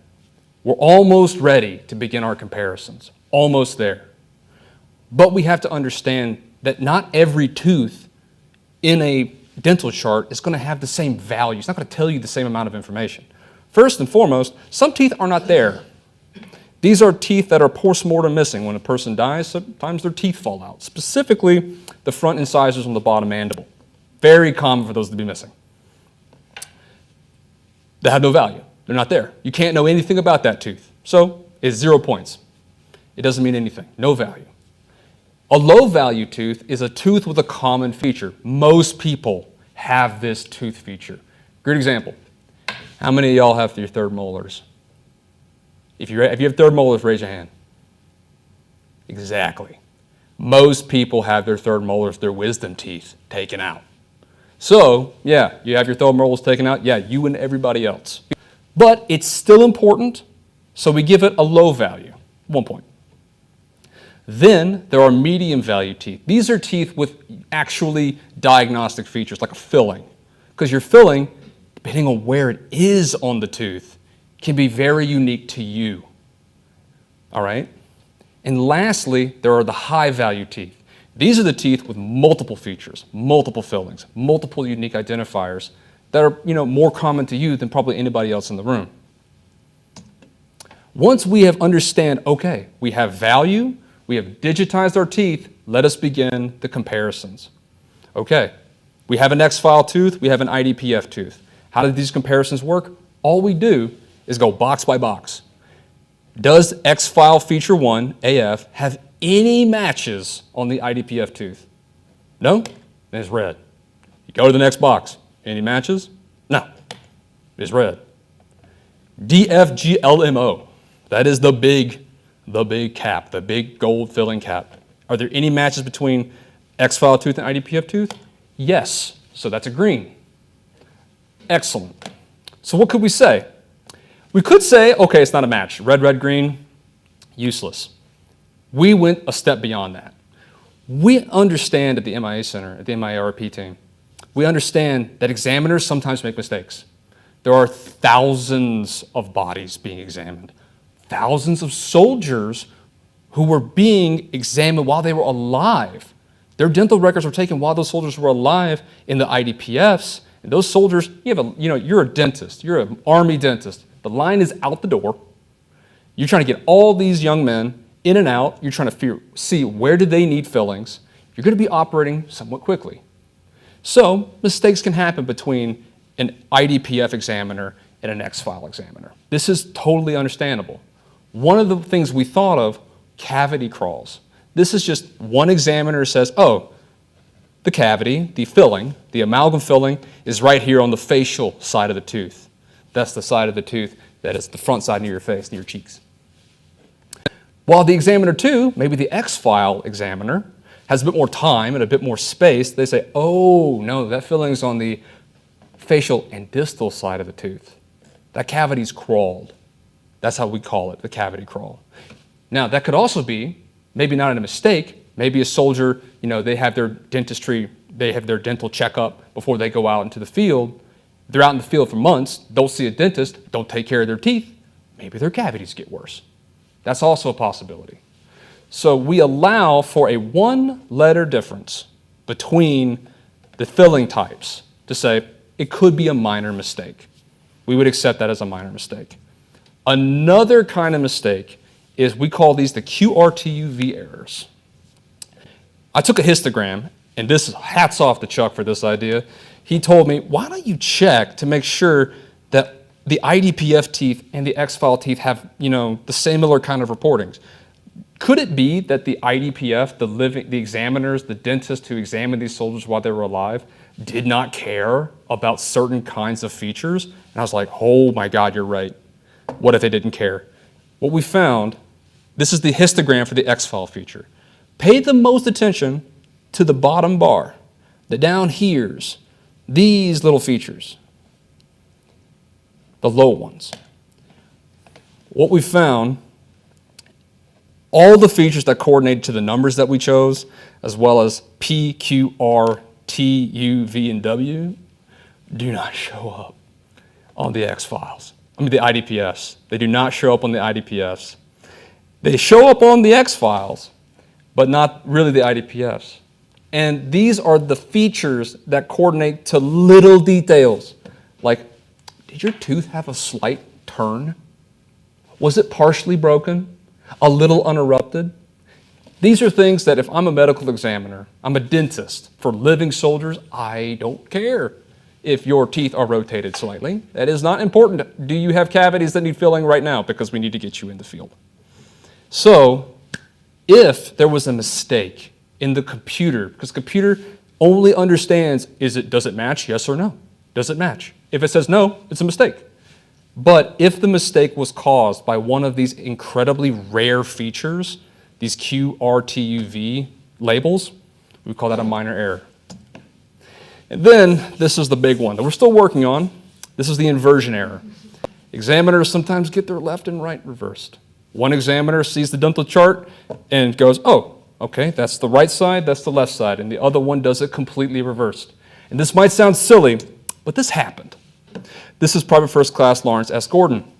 we're almost ready to begin our comparisons. Almost there. But we have to understand that not every tooth in a dental chart is going to have the same value. It's not going to tell you the same amount of information. First and foremost, some teeth are not there. These are teeth that are post-mortem missing. When a person dies, sometimes their teeth fall out, specifically the front incisors on the bottom mandible. Very common for those to be missing. They have no value. They're not there. You can't know anything about that tooth. So it's 0 points. It doesn't mean anything. No value. A low-value tooth is a tooth with a common feature. Most people have this tooth feature. Great example. How many of y'all have your third molars? If you have third molars, raise your hand. Exactly. Most people have their third molars, their wisdom teeth, taken out. So, yeah, you have your third molars taken out. Yeah, you and everybody else. But it's still important, so we give it a low value, 1 point. Then there are medium value teeth. These are teeth with actually diagnostic features, like a filling. Because your filling, depending on where it is on the tooth, can be very unique to you. All right? And lastly, there are the high value teeth. These are the teeth with multiple features, multiple fillings, multiple unique identifiers that are, more common to you than probably anybody else in the room. Once we have understand, okay, we have value, we have digitized our teeth, let us begin the comparisons. Okay, we have an X-file tooth, we have an IDPF tooth. How do these comparisons work? All we do is go box by box. Does X-file feature 1, AF, have any matches on the IDPF tooth? No? Then it's red. You go to the next box. Any matches? No. It's red. DFGLMO. That is the big cap, the big gold filling cap. Are there any matches between X-file tooth and IDPF tooth? Yes. So that's a green. Excellent. So what could we say? We could say, okay, it's not a match. Red, red, green, useless. We went a step beyond that. We understand at the MIA Center, at the MIA-RP team, we understand that examiners sometimes make mistakes. There are thousands of bodies being examined, thousands of soldiers who were being examined while they were alive. Their dental records were taken while those soldiers were alive in the IDPFs. And those soldiers, you're a dentist, you're an Army dentist. The line is out the door. You're trying to get all these young men in and out. You're trying to see where do they need fillings. You're going to be operating somewhat quickly. So mistakes can happen between an IDPF examiner and an X-file examiner. This is totally understandable. One of the things we thought of, cavity crawls. This is just one examiner says, oh, the cavity, the filling, the amalgam filling is right here on the facial side of the tooth. That's the side of the tooth that is the front side near your face, near your cheeks. While the examiner 2, maybe the X-file examiner, has a bit more time and a bit more space, they say, oh, no, that filling's on the facial and distal side of the tooth. That cavity's crawled. That's how we call it, the cavity crawl. Now, that could also be, maybe not a mistake, maybe a soldier, they have their dentistry, they have their dental checkup before they go out into the field. They're out in the field for months, don't see a dentist, don't take care of their teeth. Maybe their cavities get worse. That's also a possibility. So we allow for a 1-letter difference between the filling types to say it could be a minor mistake. We would accept that as a minor mistake. Another kind of mistake is we call these the QRTUV errors. I took a histogram, and this is hats off to Chuck for this idea. He told me, why don't you check to make sure that the IDPF teeth and the X-file teeth have, the similar kind of reportings? Could it be that the IDPF, the examiners, the dentists who examined these soldiers while they were alive, did not care about certain kinds of features? And I was like, oh my God, you're right. What if they didn't care? What we found, this is the histogram for the X-file feature. Pay the most attention to the bottom bar, the down here's, these little features, the low ones. What we found, all the features that coordinated to the numbers that we chose, as well as P, Q, R, T, U, V, and W, do not show up on the X-files. The IDPFs. They do not show up on the IDPFs. They show up on the X-files, but not really the IDPFs. And these are the features that coordinate to little details, like did your tooth have a slight turn? Was it partially broken? A little unerupted? These are things that if I'm a medical examiner, I'm a dentist, for living soldiers, I don't care if your teeth are rotated slightly. That is not important. Do you have cavities that need filling right now? Because we need to get you in the field. So if there was a mistake in the computer, because computer only understands, does it match, yes or no? Does it match? If it says no, it's a mistake. But if the mistake was caused by one of these incredibly rare features, these QRTUV labels, we call that a minor error. And then this is the big one that we're still working on. This is the inversion error. Examiners sometimes get their left and right reversed. One examiner sees the dental chart and goes, oh, okay, that's the right side, that's the left side, and the other one does it completely reversed. And this might sound silly, but this happened. This is Private First Class Lawrence S. Gordon.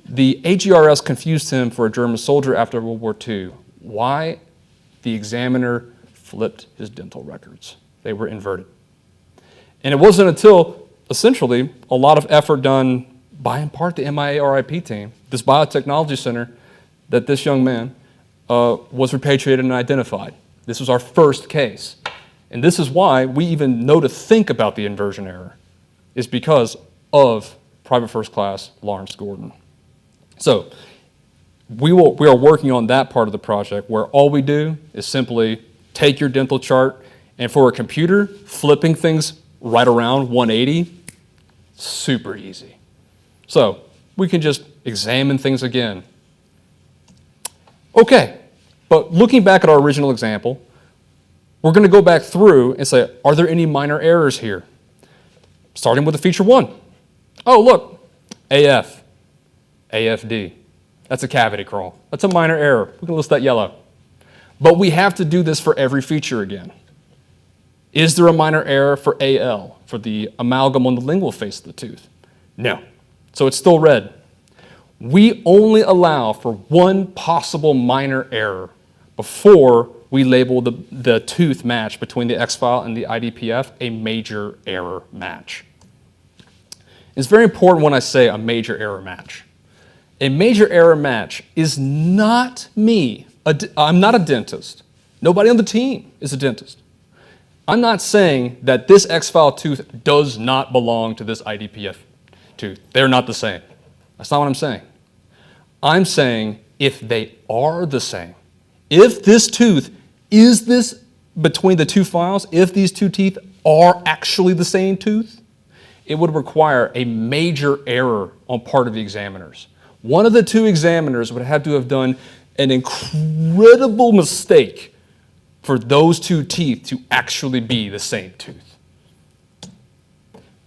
The AGRS confused him for a German soldier after World War II. Why? The examiner flipped his dental records. They were inverted. And it wasn't until, essentially, a lot of effort done by in part the MIA-RIP team, this biotechnology center, that this young man was repatriated and identified. This was our first case. And this is why we even know to think about the inversion error, is because of Private First Class Lawrence Gordon. So we are working on that part of the project where all we do is simply take your dental chart, and for a computer, flipping things right around 180, super easy. So we can just examine things again. Okay, but looking back at our original example, we're going to go back through and say, are there any minor errors here? Starting with the feature 1. Oh, look, AF, AFD. That's a cavity crawl. That's a minor error. We can list that yellow. But we have to do this for every feature again. Is there a minor error for AL, for the amalgam on the lingual face of the tooth? No. So it's still red. We only allow for one possible minor error before we label the tooth match between the X-file and the IDPF a major error match. It's very important when I say a major error match. A major error match is not me. I'm not a dentist. Nobody on the team is a dentist. I'm not saying that this X-file tooth does not belong to this IDPF tooth. They're not the same. That's not what I'm saying. I'm saying if they are the same, if this tooth is this between the two files, if these two teeth are actually the same tooth, it would require a major error on part of the examiners. One of the two examiners would have to have done an incredible mistake for those two teeth to actually be the same tooth.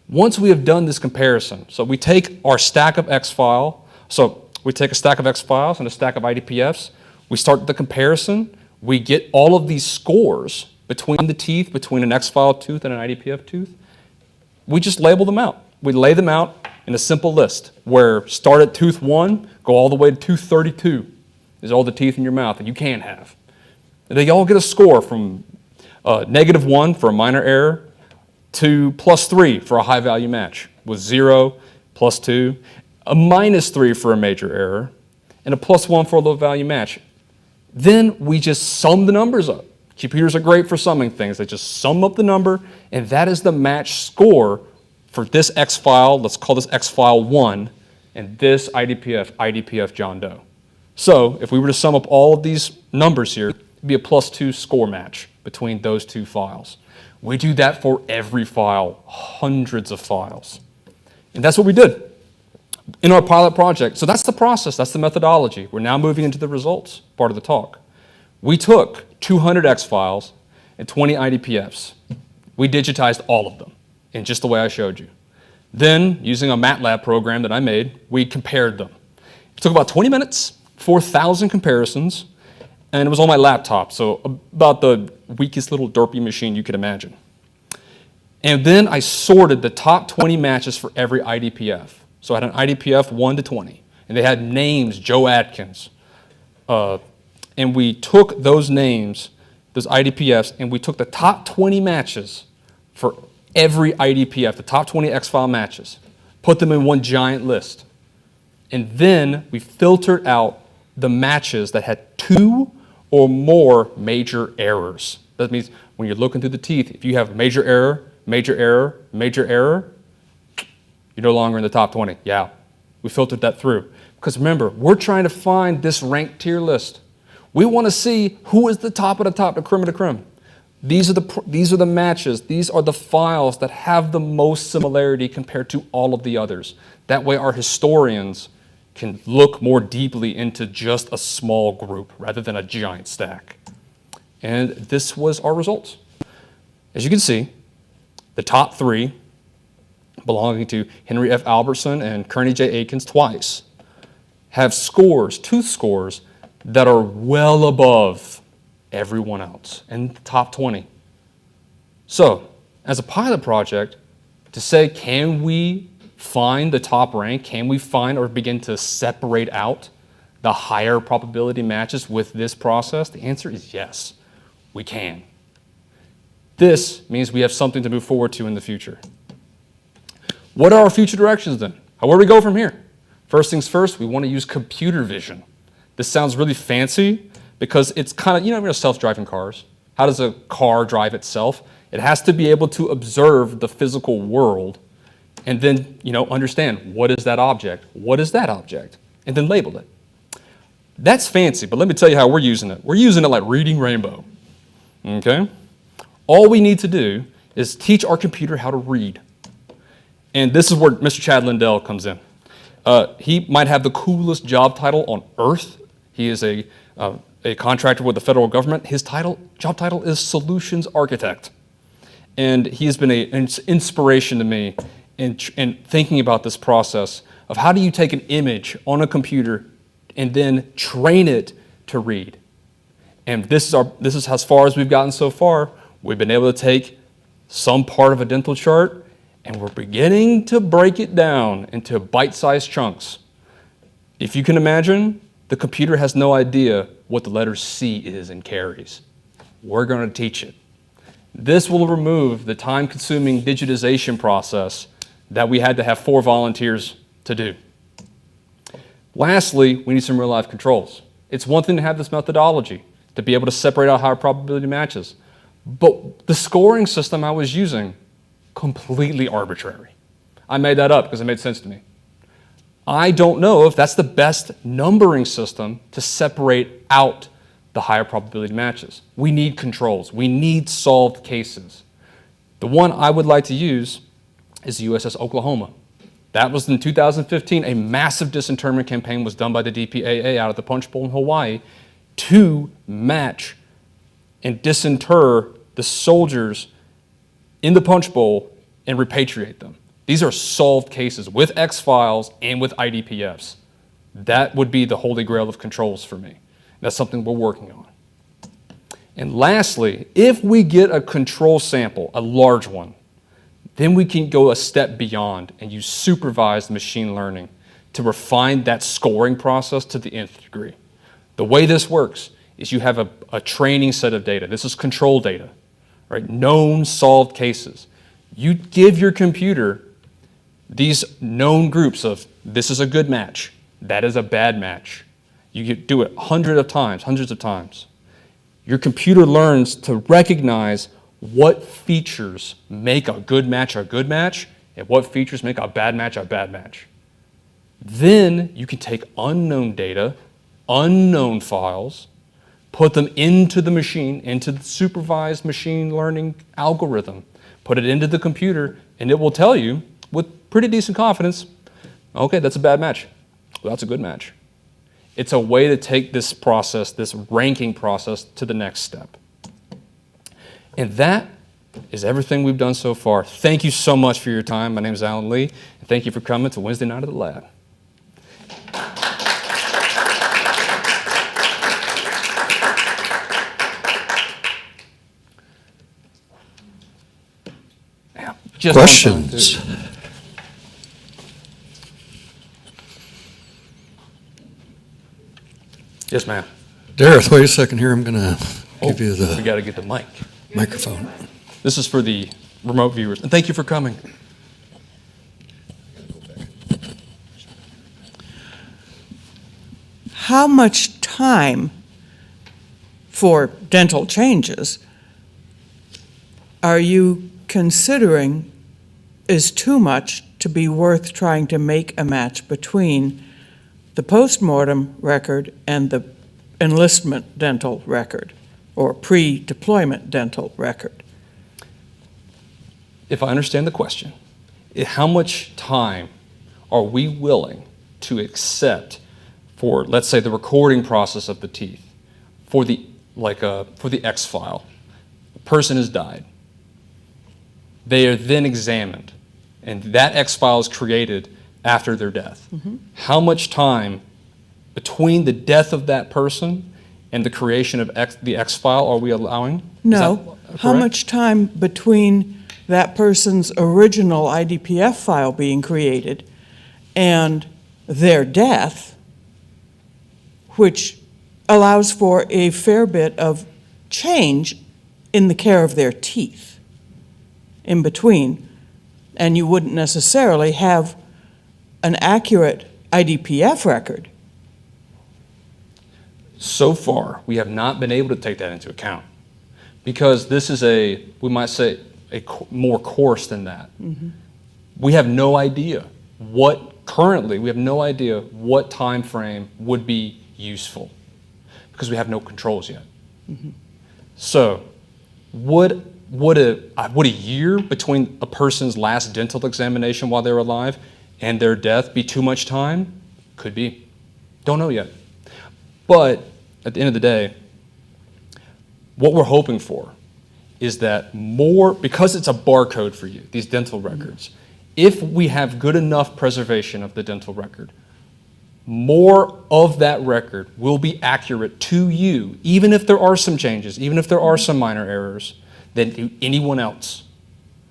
Once we have done this comparison, so we take our stack of X-file, so we take a stack of X-files and a stack of IDPFs, we start the comparison, we get all of these scores between the teeth, between an X-file tooth and an IDPF tooth, we just label them out. We lay them out in a simple list where start at tooth 1, go all the way to tooth 32 is all the teeth in your mouth that you can have. And they all get a score from -1 for a minor error to +3 for a high value match, with 0, +2, a -3 for a major error, and a +1 for a low value match. Then we just sum the numbers up. Computers are great for summing things. They just sum up the number, and that is the match score for this X-file, let's call this X-file 1, and this IDPF John Doe. So if we were to sum up all of these numbers here, it'd be a +2 score match between those two files. We do that for every file, hundreds of files. And that's what we did in our pilot project. So that's the process, that's the methodology. We're now moving into the results part of the talk. We took 200 X-files and 20 IDPFs. We digitized all of them in just the way I showed you. Then, using a MATLAB program that I made, we compared them. It took about 20 minutes, 4,000 comparisons, and it was on my laptop, so about the weakest little derpy machine you could imagine. And then I sorted the top 20 matches for every IDPF. So I had an IDPF 1 to 20, and they had names, Joe Atkins. And we took those names, those IDPFs, and we took the top 20 matches for every IDPF, the top 20 X-file matches. put them in one giant list. And then we filtered out the matches that had 2 or more major errors. That means when you're looking through the teeth, if you have major error, major error, major error, you're no longer in the top 20. Yeah, we filtered that through. Because remember, we're trying to find this ranked tier list. We want to see who is the top of the creme of the creme. These are the matches, these are the files that have the most similarity compared to all of the others. That way our historians can look more deeply into just a small group rather than a giant stack. And this was our results. As you can see, the top 3, belonging to Henry F. Albertson and Kearney J. Aikens twice, have scores, tooth scores, that are well above everyone else in the top 20. So, as a pilot project, to say, can we find the top rank? Can we find or begin to separate out the higher probability matches with this process? The answer is yes, we can. This means we have something to move forward to in the future. What are our future directions then? Where do we go from here? First things first, we want to use computer vision. This sounds really fancy because it's kind of, you know, self-driving cars. How does a car drive itself? It has to be able to observe the physical world and then, understand what is that object? What is that object? And then label it. That's fancy, but let me tell you how we're using it. We're using it like reading Rainbow, okay? All we need to do is teach our computer how to read. And this is where Mr. Chad Lindell comes in. He might have the coolest job title on earth. He is a contractor with the federal government. His job title is Solutions Architect. And he has been an inspiration to me in thinking about this process of how do you take an image on a computer and then train it to read. And this is as far as we've gotten so far. We've been able to take some part of a dental chart and we're beginning to break it down into bite-sized chunks. If you can imagine, the computer has no idea what the letter C is in caries. We're going to teach it. This will remove the time-consuming digitization process that we had to have 4 volunteers to do. Lastly, we need some real-life controls. It's one thing to have this methodology, to be able to separate out higher probability matches. But the scoring system I was using, completely arbitrary. I made that up because it made sense to me. I don't know if that's the best numbering system to separate out the higher probability matches. We need controls. We need solved cases. The one I would like to use is the USS Oklahoma. That was in 2015. A massive disinterment campaign was done by the DPAA out of the Punch Bowl in Hawaii to match and disinter the soldiers in the Punch Bowl and repatriate them. These are solved cases with X-Files and with IDPFs. That would be the holy grail of controls for me. That's something we're working on. And lastly, if we get a control sample, a large one, then we can go a step beyond and use supervised machine learning to refine that scoring process to the nth degree. The way this works is you have a training set of data. This is control data, right? Known solved cases. You give your computer these known groups of this is a good match, that is a bad match. You do it hundreds of times. Your computer learns to recognize what features make a good match and what features make a bad match. Then you can take unknown data, unknown files, put them into the machine, into the supervised machine learning algorithm, put it into the computer, and it will tell you with pretty decent confidence, okay, that's a bad match. Well, that's a good match. It's a way to take this process, this ranking process, to the next step. And that is everything we've done so far. Thank you so much for your time. My name is Alan Lee, and thank you for coming to Wednesday Night at the Lab. Questions? Yes, ma'am. Dareth, wait a second here. I'm going to give you We the got to get the mic. microphone. This is for the remote viewers. And thank you for coming. how much time for dental changes are you considering is too much to be worth trying to make a match between the postmortem record and the enlistment dental record or pre-deployment dental record? If I understand the question, how much time are we willing to accept for, let's say, the recording process of the teeth, for the X file? A person has died. They are then examined, and that X file is created after their death. Mm-hmm. How much time between the death of that person and the creation of the X file are we allowing? No. How correct? much time between that person's original IDPF file being created and their death, which allows for a fair bit of change in the care of their teeth in between, and you wouldn't necessarily have an accurate IDPF record. So far, we have not been able to take that into account because this is we might say, more coarse than that. Mm-hmm. We have no idea what time frame would be useful because we have no controls yet. Mm-hmm. So would a year between a person's last dental examination while they're alive and their death be too much time? Could be. Don't know yet. But at the end of the day, what we're hoping for is that because it's a barcode for you, these dental records, if we have good enough preservation of the dental record, more of that record will be accurate to you, even if there are some changes, even if there are some minor errors, than anyone else.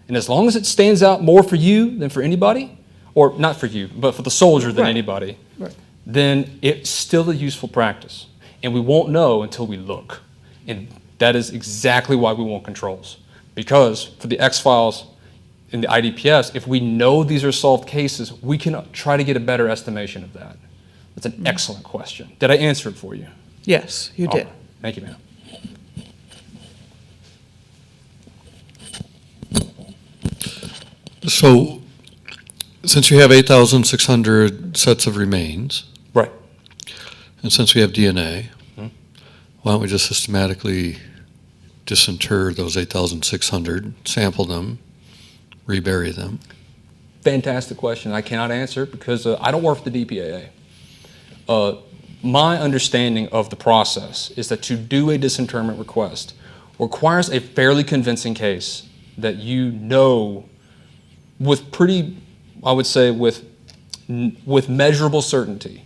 And as long as it stands out more for you than for anybody, or not for you, but for the soldier than anybody, then it's still a useful practice. And we won't know until we look. And that is exactly why we want controls. Because for the X files in the IDPS, if we know these are solved cases, we can try to get a better estimation of that. That's an excellent question. Did I answer it for you? Yes, you did. Right. Thank you, ma'am. So, since you have 8,600 sets of remains, Right. and since we have DNA, why don't we just systematically disinter those 8,600, sample them, rebury them? Fantastic question. I cannot answer it because I don't work for the DPAA. My understanding of the process is that to do a disinterment request requires a fairly convincing case that you know with measurable certainty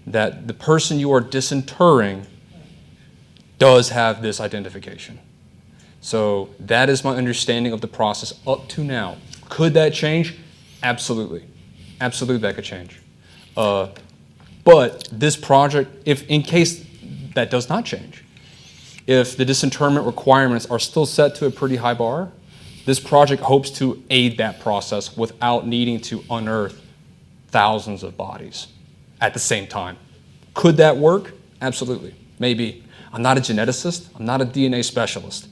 that the person you are disinterring does have this identification. So that is my understanding of the process up to now. Could that change? Absolutely. Absolutely that could change. But this project, if in case that does not change, if the disinterment requirements are still set to a pretty high bar, this project hopes to aid that process without needing to unearth thousands of bodies at the same time. Could that work? Absolutely. Maybe. I'm not a geneticist. I'm not a DNA specialist.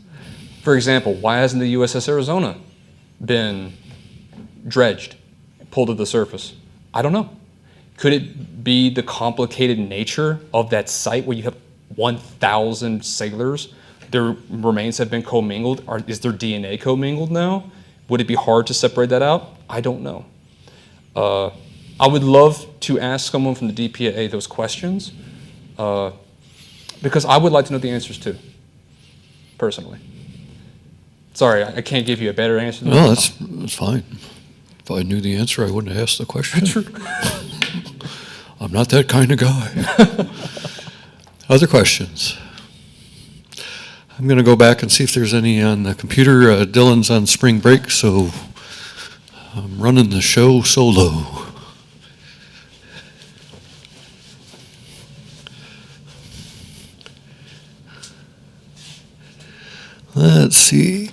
For example, why hasn't the USS Arizona been dredged, pulled to the surface? I don't know. Could it be the complicated nature of that site where you have 1,000 sailors? Their remains have been commingled. Is their DNA commingled now? Would it be hard to separate that out? I don't know. I would love to ask someone from the DPAA those questions because I would like to know the answers too, personally. Sorry, I can't give you a better answer than No, that. that's fine. If I knew the answer, I wouldn't have asked the question. I'm not that kind of guy. Other questions? I'm going to go back and see if there's any on the computer. Dylan's on spring break, so I'm running the show solo. Let's see.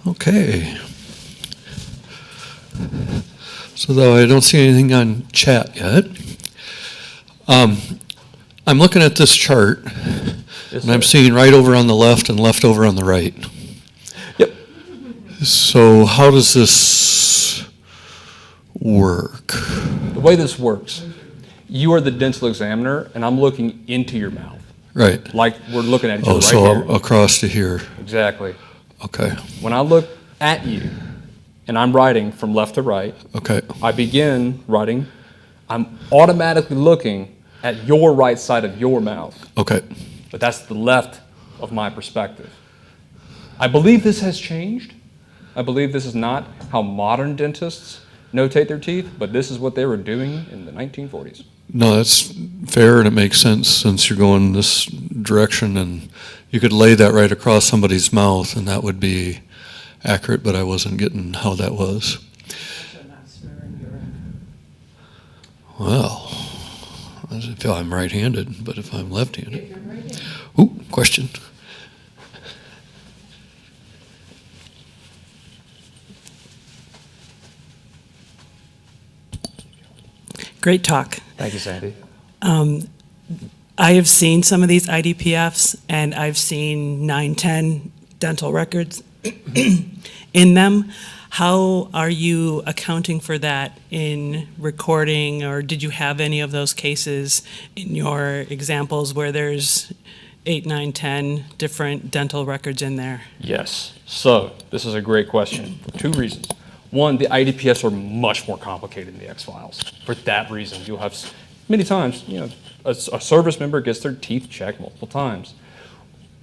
Okay. So though I don't see anything on chat yet, I'm looking at this chart, Yes, and I'm sir. seeing right over on the left and left over on the right. Yep. So how does this work? The way this works, you are the dental examiner, and I'm looking into your mouth. Right. Like we're looking at each Oh, other so right here. across to here. Exactly. Okay. When I look at you, and I'm writing from left to right, Okay. I begin writing, I'm automatically looking at your right side of your mouth. Okay. But that's the left of my perspective. I believe this has changed. I believe this is not how modern dentists notate their teeth, but this is what they were doing in the 1940s. No, that's fair, and it makes sense since you're going this direction, and you could lay that right across somebody's mouth, and that would be accurate, but I wasn't getting how that was. Well, I feel I'm right-handed, but if I'm left-handed. Ooh, question. Great talk. Thank you, Sandy. I have seen some of these IDPFs, and I've seen 910 dental records in them. How are you accounting for that in recording, or did you have any of those cases in your examples where there's 8, 9, 10 different dental records in there? Yes. So this is a great question for two reasons. One, the IDPFs are much more complicated than the X-Files. For that reason, you'll have many times, a service member gets their teeth checked multiple times.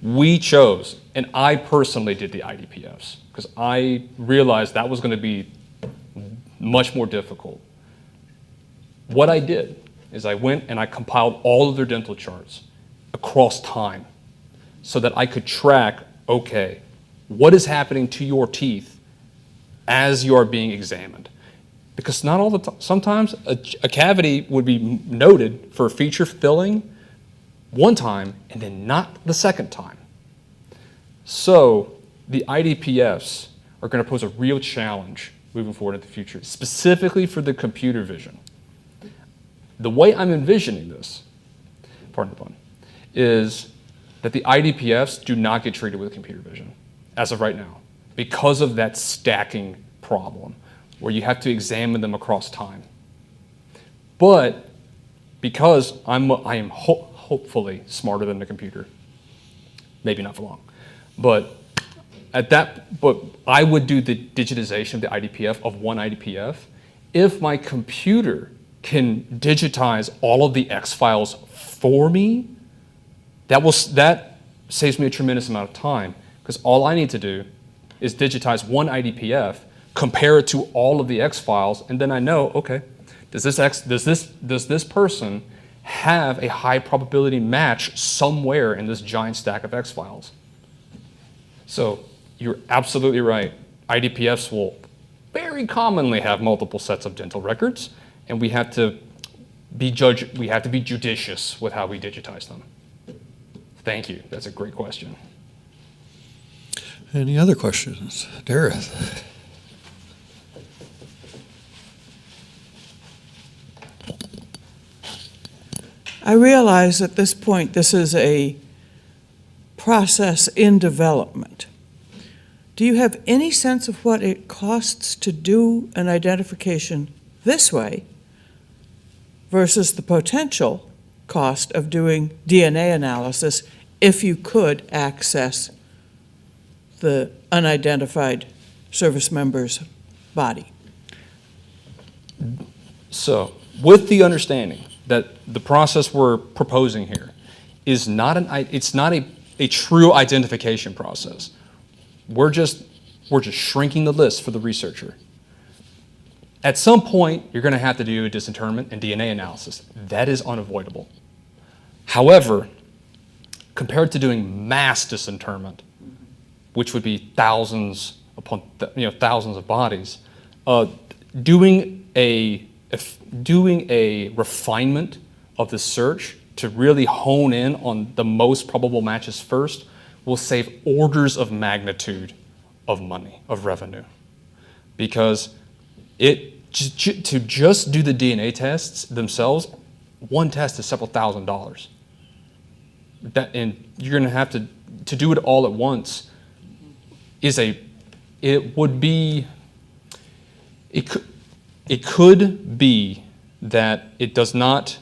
We chose, and I personally did the IDPFs because I realized that was going to be much more difficult. What I did is I went and I compiled all of their dental charts across time so that I could track, okay, what is happening to your teeth as you are being examined. Because not all the time, sometimes a cavity would be noted for feature filling one time and then not the second time. So the IDPFs are going to pose a real challenge moving forward in the future, specifically for the computer vision. The way I'm envisioning this, pardon the pun, is that the IDPFs do not get treated with computer vision as of right now because of that stacking problem where you have to examine them across time. But because I am hopefully smarter than the computer, maybe not for long, but I would do the digitization of the IDPF of one IDPF if my computer can digitize all of the X files for me. That saves me a tremendous amount of time because all I need to do is digitize one IDPF, compare it to all of the X files, and then I know, okay, does this person have a high probability match somewhere in this giant stack of X files? So you're absolutely right. IDPFs will very commonly have multiple sets of dental records, and we have to be judicious with how we digitize them. Thank you. That's a great question. Any other questions? Dareth? I realize at this point this is a process in development. Do you have any sense of what it costs to do an identification this way versus the potential cost of doing DNA analysis if you could access the unidentified service member's body? So, with the understanding that the process we're proposing here is not a true identification process. We're just shrinking the list for the researcher. At some point, you're going to have to do a disinterment and DNA analysis. That is unavoidable. However, compared to doing mass disinterment, which would be thousands upon thousands of bodies, doing a refinement of the search to really hone in on the most probable matches first will save orders of magnitude of money, of revenue. Because to just do the DNA tests themselves, one test is several $1,000s. And you're going to have to do it all at once. It could be that it does not.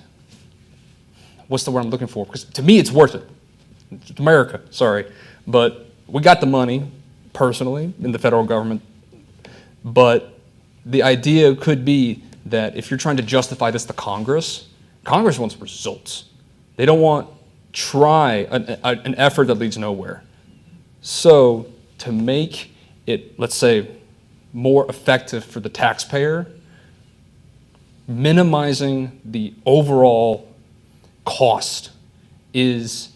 What's the word I'm looking for? Because to me, it's worth it. It's America, sorry, but we got the money personally in the federal government. But the idea could be that if you're trying to justify this to Congress wants results. They don't want an effort that leads nowhere. So to make it, let's say, more effective for the taxpayer, minimizing the overall cost it's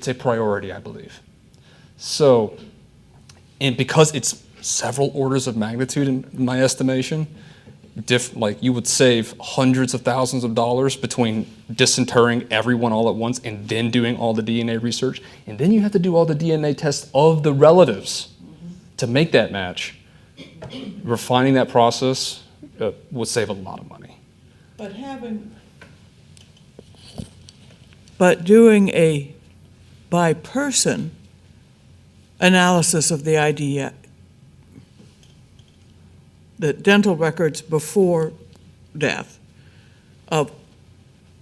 a priority, I believe. So, and because it's several orders of magnitude in my estimation, like you would save hundreds of thousands of dollars between disinterring everyone all at once and then doing all the DNA research, and then you have to do all the DNA tests of the relatives to make that match. Refining that process would save a lot of money. But doing a by person analysis of the idea, the dental records before death of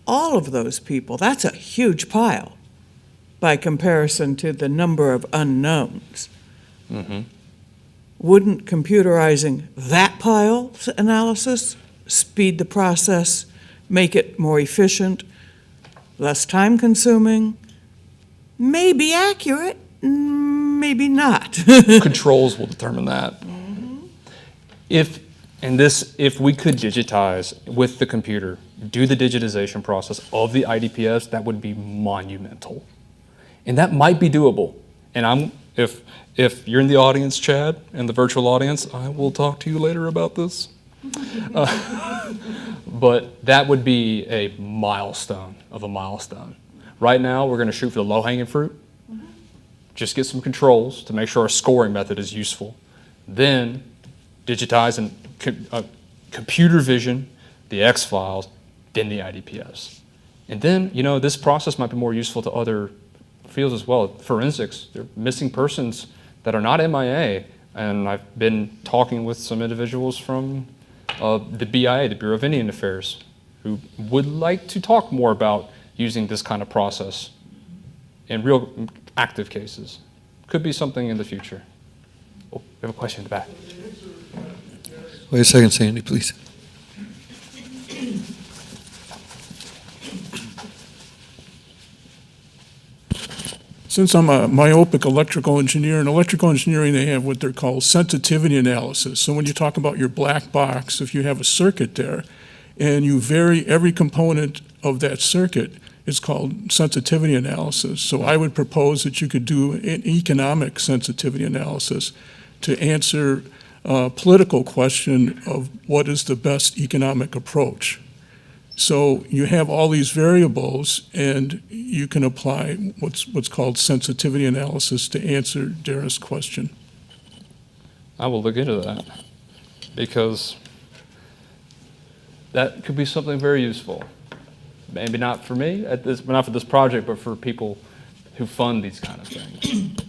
all of those people, that's a huge pile by comparison to the number of unknowns. Mm-hmm. Wouldn't computerizing that pile analysis speed the process, make it more efficient, less time consuming, maybe accurate, maybe not? Controls will determine that. Mm-hmm. If we could digitize with the computer, do the digitization process of the IDPS, that would be monumental. And that might be doable. And if you're in the audience, Chad, and the virtual audience, I will talk to you later about this. But that would be a milestone of a milestone. Right now, we're going to shoot for the low-hanging fruit. Just get some controls to make sure our scoring method is useful. Then digitize and computer vision the X files, then the IDPS. And then, this process might be more useful to other fields as well. Forensics, they're missing persons that are not MIA. And I've been talking with some individuals from the BIA, the Bureau of Indian Affairs, who would like to talk more about using this kind of process in real active cases. Could be something in the future. Oh, we have a question in the back. Wait a second, Sandy, please. Since I'm a myopic electrical engineer, in electrical engineering, they have what they're called sensitivity analysis. So when you talk about your black box, if you have a circuit there and you vary every component of that circuit, it's called sensitivity analysis. So I would propose that you could do an economic sensitivity analysis to answer a political question of what is the best economic approach. So you have all these variables, and you can apply what's called sensitivity analysis to answer Dara's question. I will look into that, because that could be something very useful. Maybe not for me, not for this project, but for people who fund these kind of things.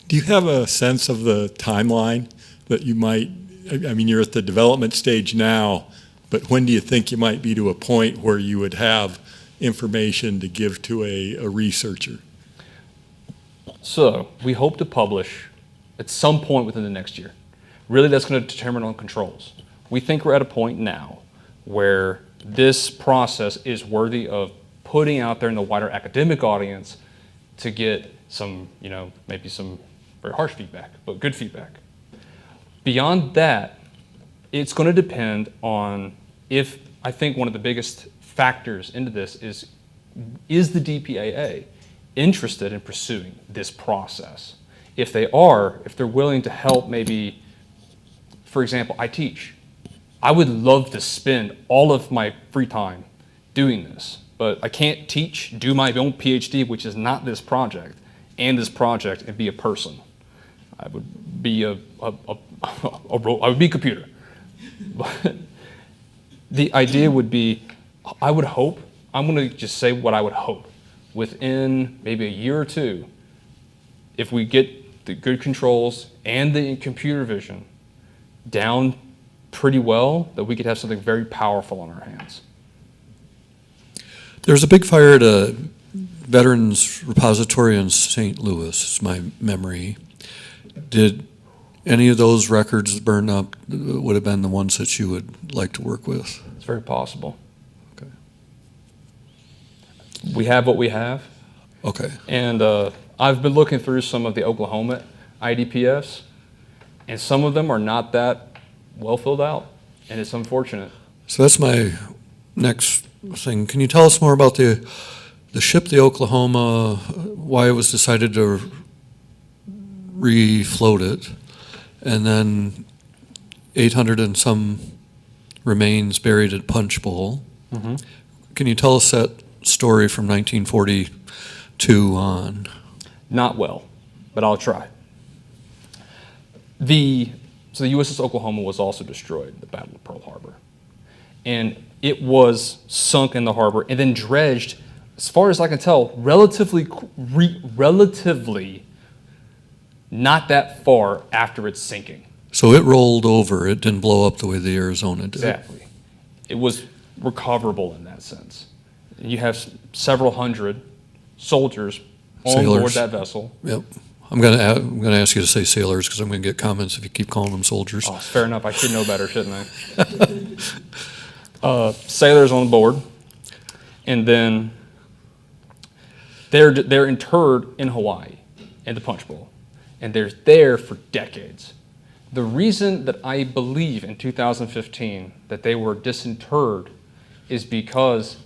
Do you have a sense of the timeline that you might, you're at the development stage now, but when do you think you might be to a point where you would have information to give to a researcher? So we hope to publish at some point within the next year. Really, that's going to determine on controls. We think we're at a point now where this process is worthy of putting out there in the wider academic audience to get some, maybe some very harsh feedback, but good feedback. Beyond that, it's going to depend on I think one of the biggest factors into this is the DPAA interested in pursuing this process? If they're willing to help, maybe, for example, I teach. I would love to spend all of my free time doing this, but I can't do my own PhD, which is not this project, and be a person. I would be I would be a computer. But the idea would be, I would hope, I'm going to just say what I would hope, within maybe a year or two, if we get the good controls and the computer vision down pretty well, that we could have something very powerful on our hands. There's a big fire at a Veterans Repository in St. Louis, is my memory. Did any of those records burn up, would have been the ones that you would like to work with? It's very possible. Okay. We have what we have. Okay. And I've been looking through some of the Oklahoma IDPFs, and some of them are not that well filled out, and it's unfortunate. So that's my next thing. Can you tell us more about the ship, the Oklahoma, why it was decided to refloat it, and then 800 and some remains buried at Punch Bowl. Mm-hmm. Can you tell us that story from 1942 on? Not well, but I'll try. So the USS Oklahoma was also destroyed in the Battle of Pearl Harbor. And it was sunk in the harbor and then dredged, as far as I can tell, relatively not that far after its sinking. So it rolled over, it didn't blow up the way the Arizona did. Exactly. It was recoverable in that sense. You have several hundred soldiers on board that vessel. Yep. I'm gonna ask you to say sailors because I'm gonna get comments if you keep calling them soldiers. Oh, fair enough. I should know better, shouldn't I? Sailors on board, and then they're interred in Hawaii, in the Punch Bowl, and they're there for decades. The reason that I believe in 2015 that they were disinterred is because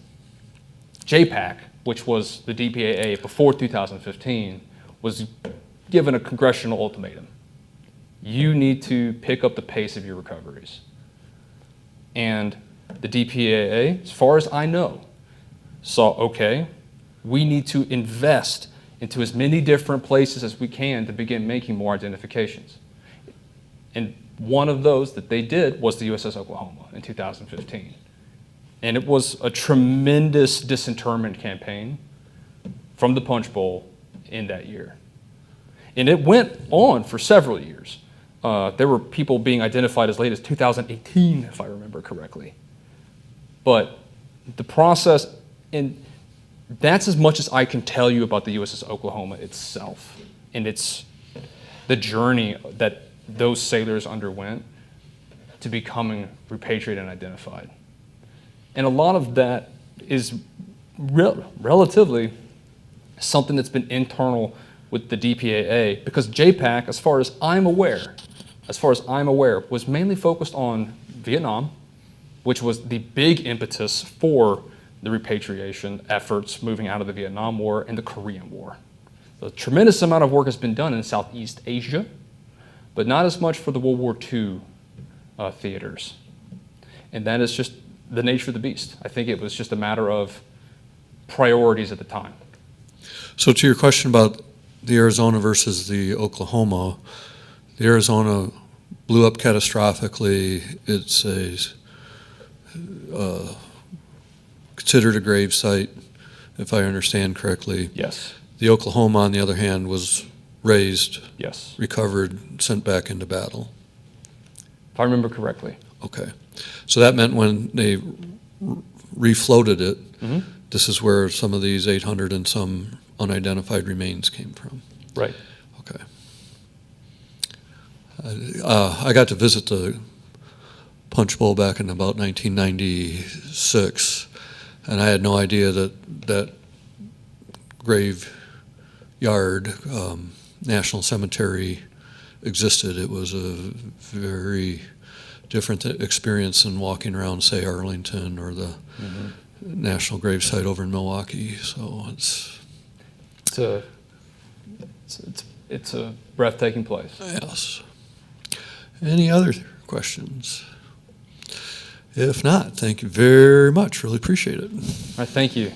JPAC, which was the DPAA before 2015, was given a congressional ultimatum. You need to pick up the pace of your recoveries. And the DPAA, as far as I know, saw, okay, we need to invest into as many different places as we can to begin making more identifications. And one of those that they did was the USS Oklahoma in 2015. And it was a tremendous disinterment campaign from the Punch Bowl in that year. And it went on for several years. There were people being identified as late as 2018, if I remember correctly. But the process, and that's as much as I can tell you about the USS Oklahoma itself, and it's the journey that those sailors underwent to becoming repatriated and identified. And a lot of that is relatively something that's been internal with the DPAA, because JPAC, as far as I'm aware, was mainly focused on Vietnam, which was the big impetus for the repatriation efforts moving out of the Vietnam War and the Korean War. A tremendous amount of work has been done in Southeast Asia, but not as much for the World War II theaters. And that is just the nature of the beast. I think it was just a matter of priorities at the time. So to your question about the Arizona versus the Oklahoma, the Arizona blew up catastrophically. It's considered a grave site, if I understand correctly. Yes. The Oklahoma, on the other hand, was raised, Yes. recovered, sent back into battle. If I remember correctly. Okay. So that meant when they refloated it, Mm-hmm. this is where some of these 800 and some unidentified remains came from. Right. Okay. I got to visit the Punch Bowl back in about 1996, and I had no idea that graveyard, National Cemetery, existed. It was a very different experience than walking around, say, Arlington or the National Gravesite over in Milwaukee. So it's a breathtaking place. yes. Any other questions? If not, thank you very much. Really appreciate it. All right, thank you.